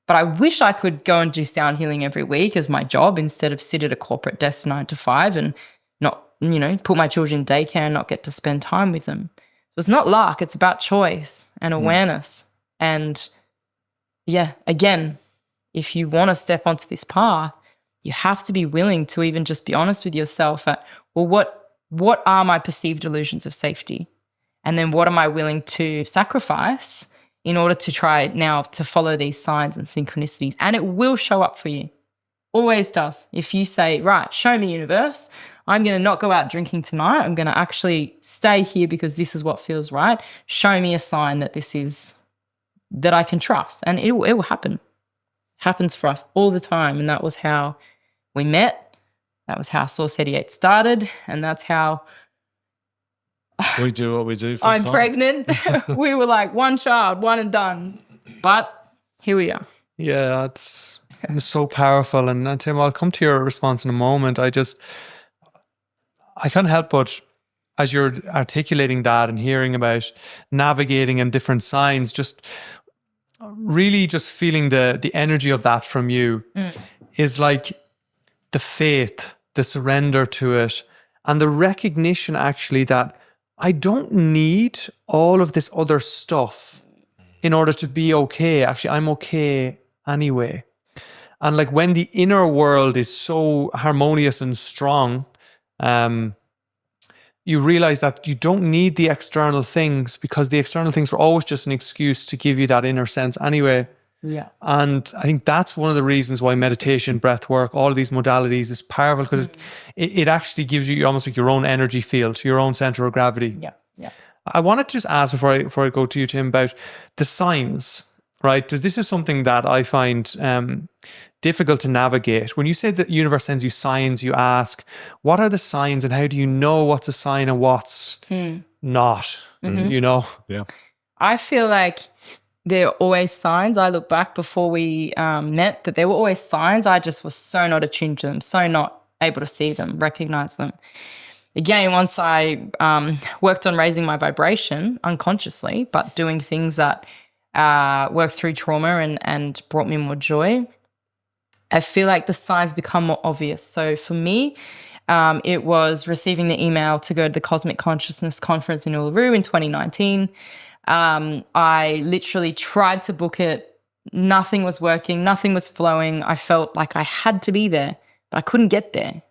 But I wish I could go and do sound healing every week as my job, instead of sit at a corporate desk 9 to 5 and not, you know, put my children in daycare and not get to spend time with them. So it's not luck. It's about choice and awareness. And yeah, again, if you want to step onto this path, you have to be willing to even just be honest with yourself at, well, what are my perceived illusions of safety? And then what am I willing to sacrifice in order to try now to follow these signs and synchronicities? And it will show up for you. Always does. If you say, right, show me, universe, I'm going to not go out drinking tonight. I'm going to actually stay here because this is what feels right. Show me a sign that this is, that I can trust. And it will happen. Happens for us all the time. And that was how we met. That was how Source 88 started. And that's how we do what we do. I'm pregnant. We were like one child, one and done. But here we are. Yeah, it's so powerful. And Tim, I'll come to your response in a moment. I can't help but, as you're articulating that and hearing about navigating and different signs, just really just feeling the energy of that from you is like the faith, the surrender to it, and the recognition actually that I don't need all of this other stuff in order to be okay. Actually, I'm okay anyway. And like when the inner world is so harmonious and strong, you realize that you don't need the external things, because the external things were always just an excuse to give you that inner sense anyway. Yeah. And I think that's one of the reasons why meditation, breath work, all of these modalities is powerful, because it actually gives you almost like your own energy field, your own center of gravity. Yeah. Yeah. I wanted to just ask before I go to you, Tim, about the signs, right? Because this is something that I find difficult to navigate. When you say that the universe sends you signs, you ask, what are the signs and how do you know what's a sign and what's not, you know? Yeah. I feel like there are always signs. I look back before we met, that there were always signs. I just was so not attuned to them, so not able to see them, recognize them. Again, once I worked on raising my vibration unconsciously, but doing things that worked through trauma and brought me more joy, I feel like the signs become more obvious. So for me, it was receiving the email to go to the Cosmic Consciousness Conference in Uluru in 2019. I literally tried to book it. Nothing was working. Nothing was flowing. I felt like I had to be there, but I couldn't get there.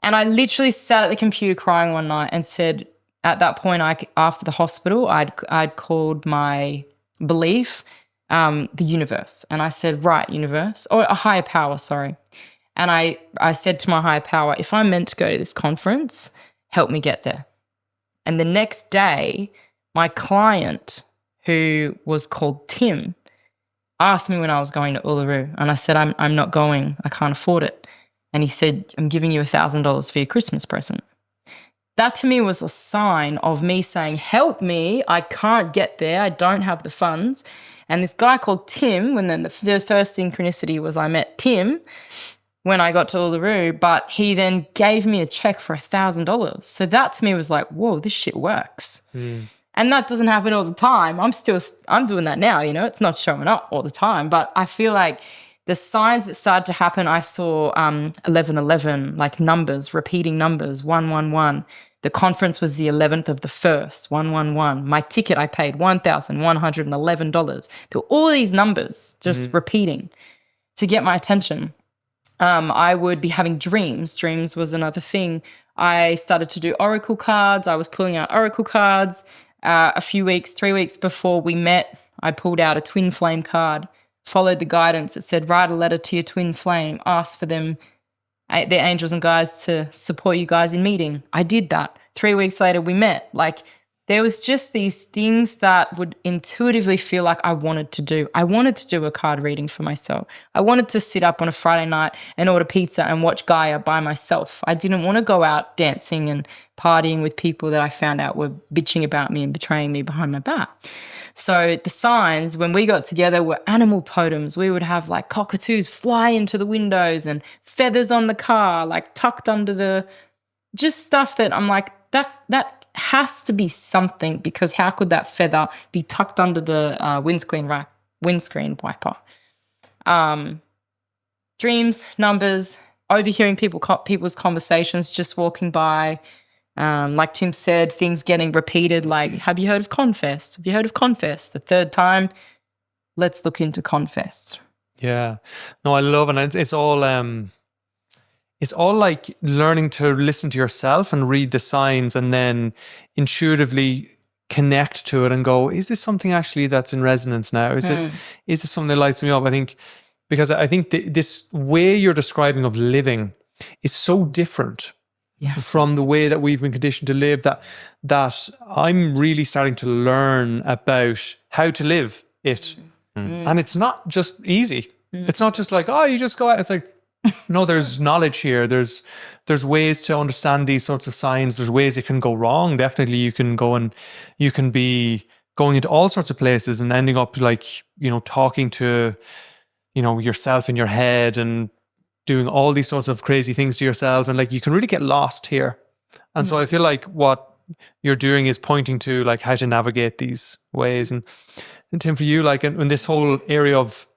And I literally sat at the computer crying one night and said, at that point, after the hospital, I'd called my belief the universe. And I said, right, universe, or a higher power, sorry. And I said to my higher power, if I'm meant to go to this conference, help me get there. And the next day, my client, who was called Tim, asked me when I was going to Uluru. And I said, I'm not going. I can't afford it. And he said, I'm giving you $1,000 for your Christmas present. That to me was a sign of me saying, help me. I can't get there. I don't have the funds. And this guy called Tim, when then the first synchronicity was I met Tim when I got to Uluru, but he then gave me a check for $1,000. So that to me was like, whoa, this shit works. And that doesn't happen all the time. I'm doing that now, it's not showing up all the time. But I feel like the signs that started to happen, I saw 1111, like numbers, repeating numbers, 111. The conference was the 11th of the 1st, 111. My ticket, I paid $1,111. There were all these numbers just repeating to get my attention. I would be having dreams. Dreams was another thing. I started to do oracle cards. I was pulling out oracle cards. 3 weeks before we met, I pulled out a twin flame card, followed the guidance. It said, write a letter to your twin flame, ask for them, their angels and guides, to support you guys in meeting. I did that. 3 weeks later, we met. Like, there was just these things that would intuitively feel like I wanted to do. I wanted to do a card reading for myself. I wanted to sit up on a Friday night and order pizza and watch Gaia by myself. I didn't want to go out dancing and partying with people that I found out were bitching about me and betraying me behind my back. So the signs, when we got together, were animal totems. We would have like cockatoos fly into the windows and feathers on the car, like tucked under the, just stuff that I'm like, that has to be something, because how could that feather be tucked under the windscreen wiper? Dreams, numbers, overhearing people's conversations, just walking by. Like Tim said, things getting repeated, like, have you heard of Confess? Have you heard of Confess? The third time, let's look into Confess. Yeah. No, I love it. And it's all like learning to listen to yourself and read the signs and then intuitively connect to it and go, is this something actually that's in resonance now? Is this something that lights me up? I think, because I think this way you're describing of living is so different from the way that we've been conditioned to live, that I'm really starting to learn about how to live it. And it's not just easy. It's not just like, oh, you just go out. It's like, no, there's knowledge here. There's ways to understand these sorts of signs. There's ways it can go wrong. Definitely you can go and you can be going into all sorts of places and ending up like, talking to, yourself in your head and doing all these sorts of crazy things to yourself. And like, you can really get lost here. And so I feel like what you're doing is pointing to like how to navigate these ways. And Tim, for you, like in this whole area of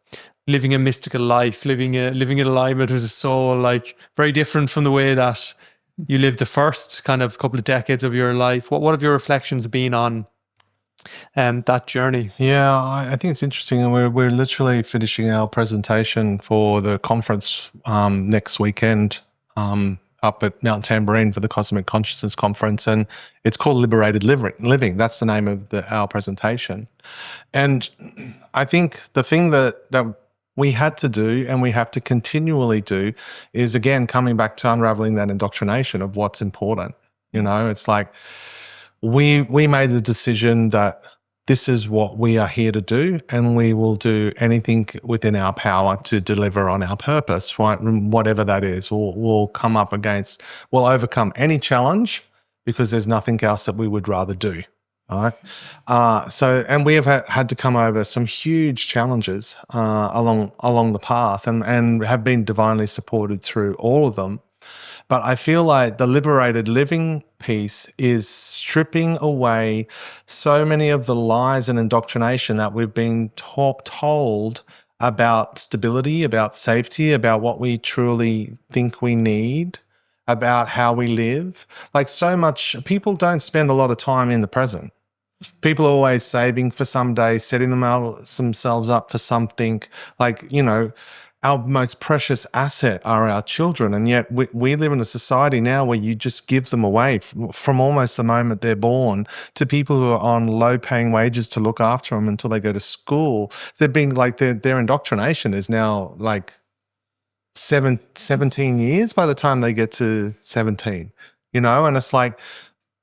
living a mystical life, living in alignment with the soul, like very different from the way that you lived the first kind of couple of decades of your life. What have your reflections been on that journey? Yeah, I think it's interesting. And we're literally finishing our presentation for the conference next weekend up at Mount Tambourine for the Cosmic Consciousness Conference. And it's called Liberated Living. That's the name of our presentation. And I think the thing that we had to do, and we have to continually do, is again coming back to unraveling that indoctrination of what's important. It's like we made the decision that this is what we are here to do, and we will do anything within our power to deliver on our purpose, right? Whatever that is. We'll overcome any challenge, because there's nothing else that we would rather do. All right. And we have had to come over some huge challenges along the path, and have been divinely supported through all of them. But I feel like the liberated living piece is stripping away so many of the lies and indoctrination that we've been told about stability, about safety, about what we truly think we need, about how we live. Like, so much, people don't spend a lot of time in the present. People are always saving for someday, setting themselves up for something. Like, our most precious asset are our children. And yet we live in a society now where you just give them away from almost the moment they're born to people who are on low paying wages to look after them until they go to school. They're being like, their indoctrination is now like 17 years by the time they get to 17, and it's like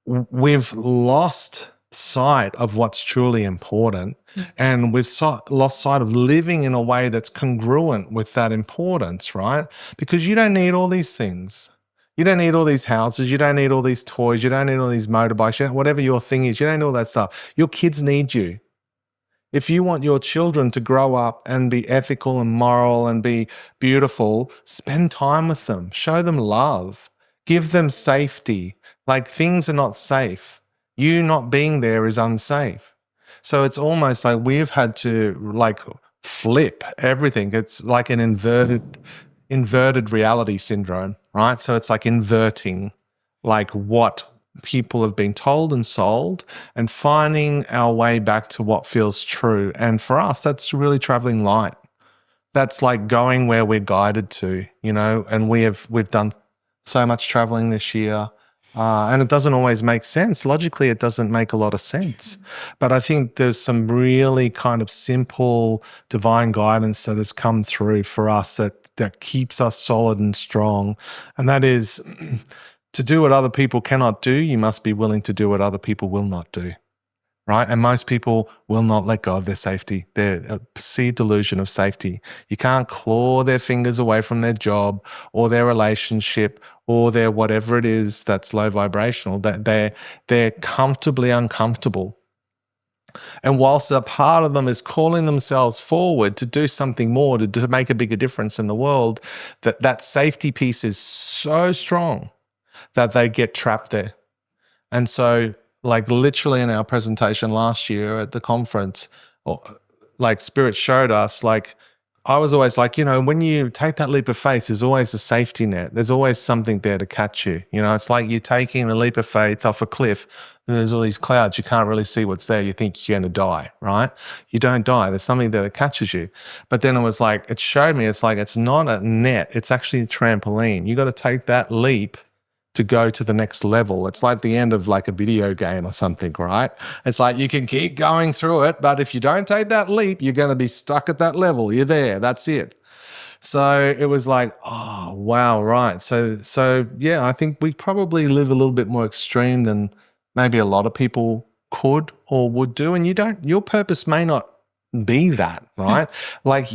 we've lost sight of what's truly important. And we've lost sight of living in a way that's congruent with that importance, right? Because you don't need all these things. You don't need all these houses. You don't need all these toys. You don't need all these motorbikes. Whatever your thing is, you don't need all that stuff. Your kids need you. If you want your children to grow up and be ethical and moral and be beautiful, spend time with them. Show them love. Give them safety. Like, things are not safe. You not being there is unsafe. So it's almost like we've had to like flip everything. It's like an inverted reality syndrome, right? So it's like inverting like what people have been told and sold and finding our way back to what feels true. And for us, that's really traveling light. That's like going where we're guided to, and we've done so much traveling this year. And it doesn't always make sense. Logically, it doesn't make a lot of sense. But I think there's some really kind of simple divine guidance that has come through for us that keeps us solid and strong. And that is, to do what other people cannot do, you must be willing to do what other people will not do. Right? And most people will not let go of their safety, their perceived illusion of safety. You can't claw their fingers away from their job or their relationship or their whatever it is that's low vibrational. That they're comfortably uncomfortable. And whilst a part of them is calling themselves forward to do something more, to make a bigger difference in the world, that safety piece is so strong that they get trapped there. And so, like, literally in our presentation last year at the conference, like, Spirit showed us, like, I was always like, when you take that leap of faith, there's always a safety net. There's always something there to catch you. It's like you're taking a leap of faith off a cliff and there's all these clouds. You can't really see what's there. You think you're going to die, right? You don't die. There's something there that catches you. But then it was like, it showed me, it's like, it's not a net. It's actually a trampoline. You got to take that leap to go to the next level. It's like the end of like a video game or something, right? It's like you can keep going through it, but if you don't take that leap, you're going to be stuck at that level. You're there. That's it. So it was like, oh, wow, right. So yeah, I think we probably live a little bit more extreme than maybe a lot of people could or would do. And your purpose may not be that, right? Like,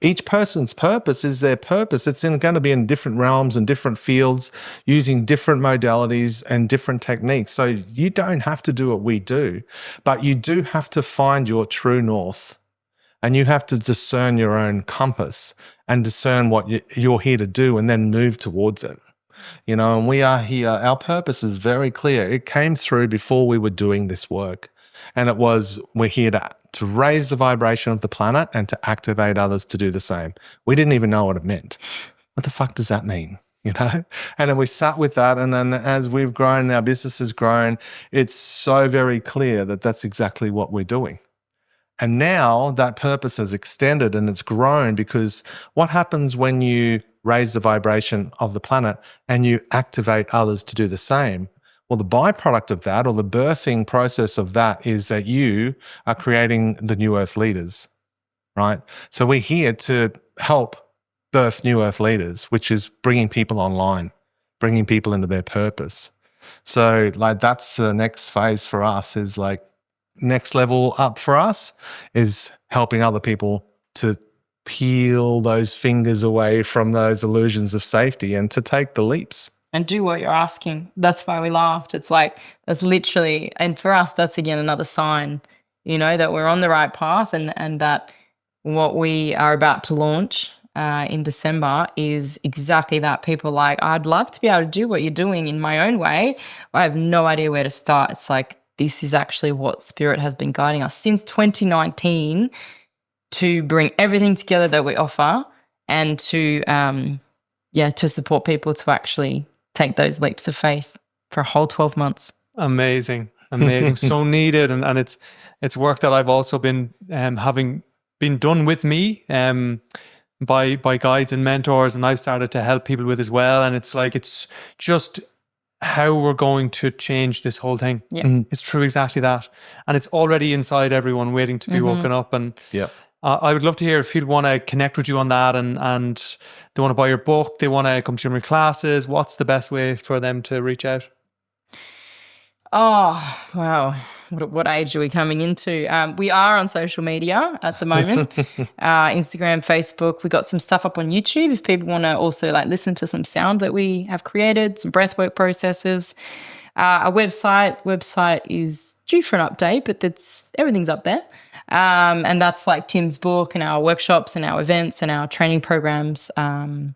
each person's purpose is their purpose. It's going to be in different realms and different fields, using different modalities and different techniques. So you don't have to do what we do, but you do have to find your true north, and you have to discern your own compass and discern what you're here to do, and then move towards it. And we are here. Our purpose is very clear. It came through before we were doing this work. And it was, we're here to raise the vibration of the planet and to activate others to do the same. We didn't even know what it meant. What the fuck does that mean? And then we sat with that. And then as we've grown and our business has grown, it's so very clear that that's exactly what we're doing. And now that purpose has extended and it's grown, because what happens when you raise the vibration of the planet and you activate others to do the same? Well, the byproduct of that, or the birthing process of that, is that you are creating the new earth leaders, right? So we're here to help birth new earth leaders, which is bringing people online, bringing people into their purpose. So like, that's the next phase for us, is like, next level up for us is helping other people to peel those fingers away from those illusions of safety and to take the leaps. And do what you're asking. That's why we laughed. It's like, that's literally, and for us, that's again another sign, that we're on the right path, and that what we are about to launch in December is exactly that. People are like, I'd love to be able to do what you're doing in my own way. I have no idea where to start. It's like, this is actually what Spirit has been guiding us since 2019 to bring everything together that we offer, and to support people to actually take those leaps of faith for a whole 12 months. Amazing. So needed. And it's work that I've also been having been done with me. by guides and mentors, and I've started to help people with as well. And it's like, it's just how we're going to change this whole thing. Yeah. It's true, exactly that. And it's already inside everyone waiting to be woken up. And I would love to hear if people want to connect with you on that, and they want to buy your book, they want to come to your classes. What's the best way for them to reach out? Oh, wow. What age are we coming into? We are on social media at the moment. Instagram, Facebook. We got some stuff up on YouTube if people want to also like listen to some sound that we have created, some breathwork processes. Our website is due for an update, but everything's up there. And that's like Tim's book and our workshops and our events and our training programs, inner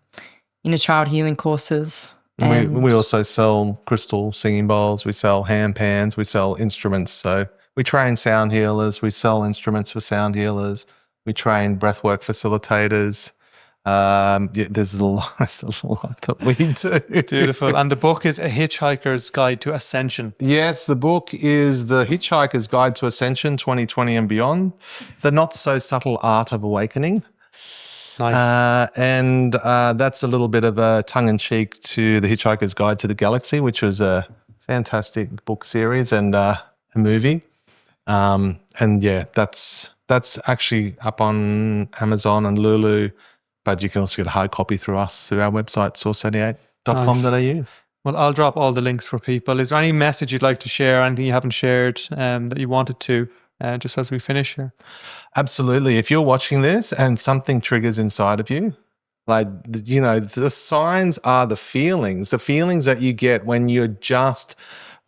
child healing courses. And we also sell crystal singing bowls. We sell hand pans. We sell instruments. So we train sound healers. We sell instruments for sound healers. We train breathwork facilitators. There's a lot that we do. Beautiful. And the book is A Hitchhiker's Guide to Ascension. Yes, the book is The Hitchhiker's Guide to Ascension 2020 and Beyond, the not so subtle art of awakening. Nice. And that's a little bit of a tongue-in-cheek to The Hitchhiker's Guide to the Galaxy, which was a fantastic book series and a movie. And yeah, that's actually up on Amazon and Lulu, but you can also get a hard copy through our website, source88.com.au. Nice. Well, I'll drop all the links for people. Is there any message you'd like to share, anything you haven't shared that you wanted to? Just as we finish here. Absolutely. If you're watching this and something triggers inside of you, like, you know, the signs are the feelings that you get when you're just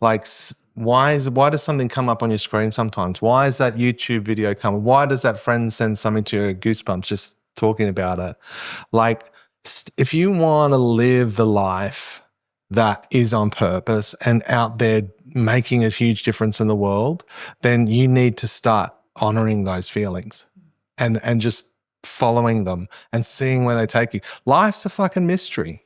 like, why does something come up on your screen sometimes? Why is that YouTube video come? Why does that friend send something to you, goosebumps just talking about it? Like, if you want to live the life that is on purpose and out there making a huge difference in the world, then you need to start honoring those feelings and just following them and seeing where they take you. Life's a fucking mystery.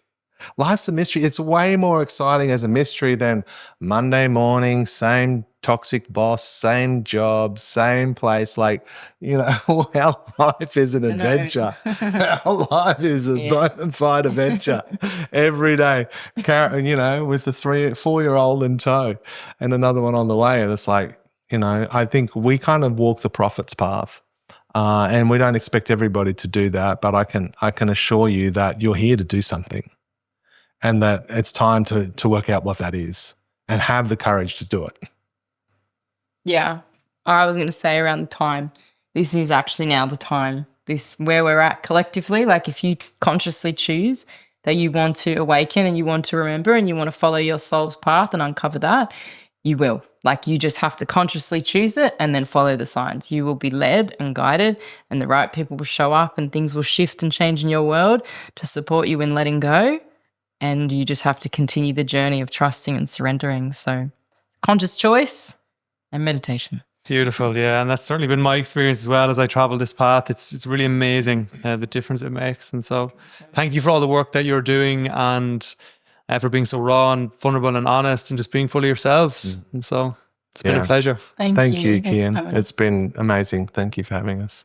Life's a mystery. It's way more exciting as a mystery than Monday morning, same toxic boss, same job, same place. Like, you know, our life is an adventure. Our life is a bona fide adventure every day. You know, with the 4-year-old in tow and another one on the way. And it's like, you know, I think we kind of walk the prophet's path. And we don't expect everybody to do that, but I can assure you that you're here to do something. And that it's time to work out what that is and have the courage to do it. Yeah. I was going to say around the time, this is actually now the time, where we're at collectively. Like if you consciously choose that you want to awaken and you want to remember and you want to follow your soul's path and uncover that, you will. Like you just have to consciously choose it and then follow the signs. You will be led and guided and the right people will show up and things will shift and change in your world to support you in letting go. And you just have to continue the journey of trusting and surrendering. So conscious choice and meditation. Beautiful, yeah. And that's certainly been my experience as well as I travel this path. It's really amazing the difference it makes. And so thank you for all the work that you're doing and for being so raw and vulnerable and honest and just being fully yourselves. And so it's been a pleasure. Thank you, Kian. It's been amazing. Thank you for having us.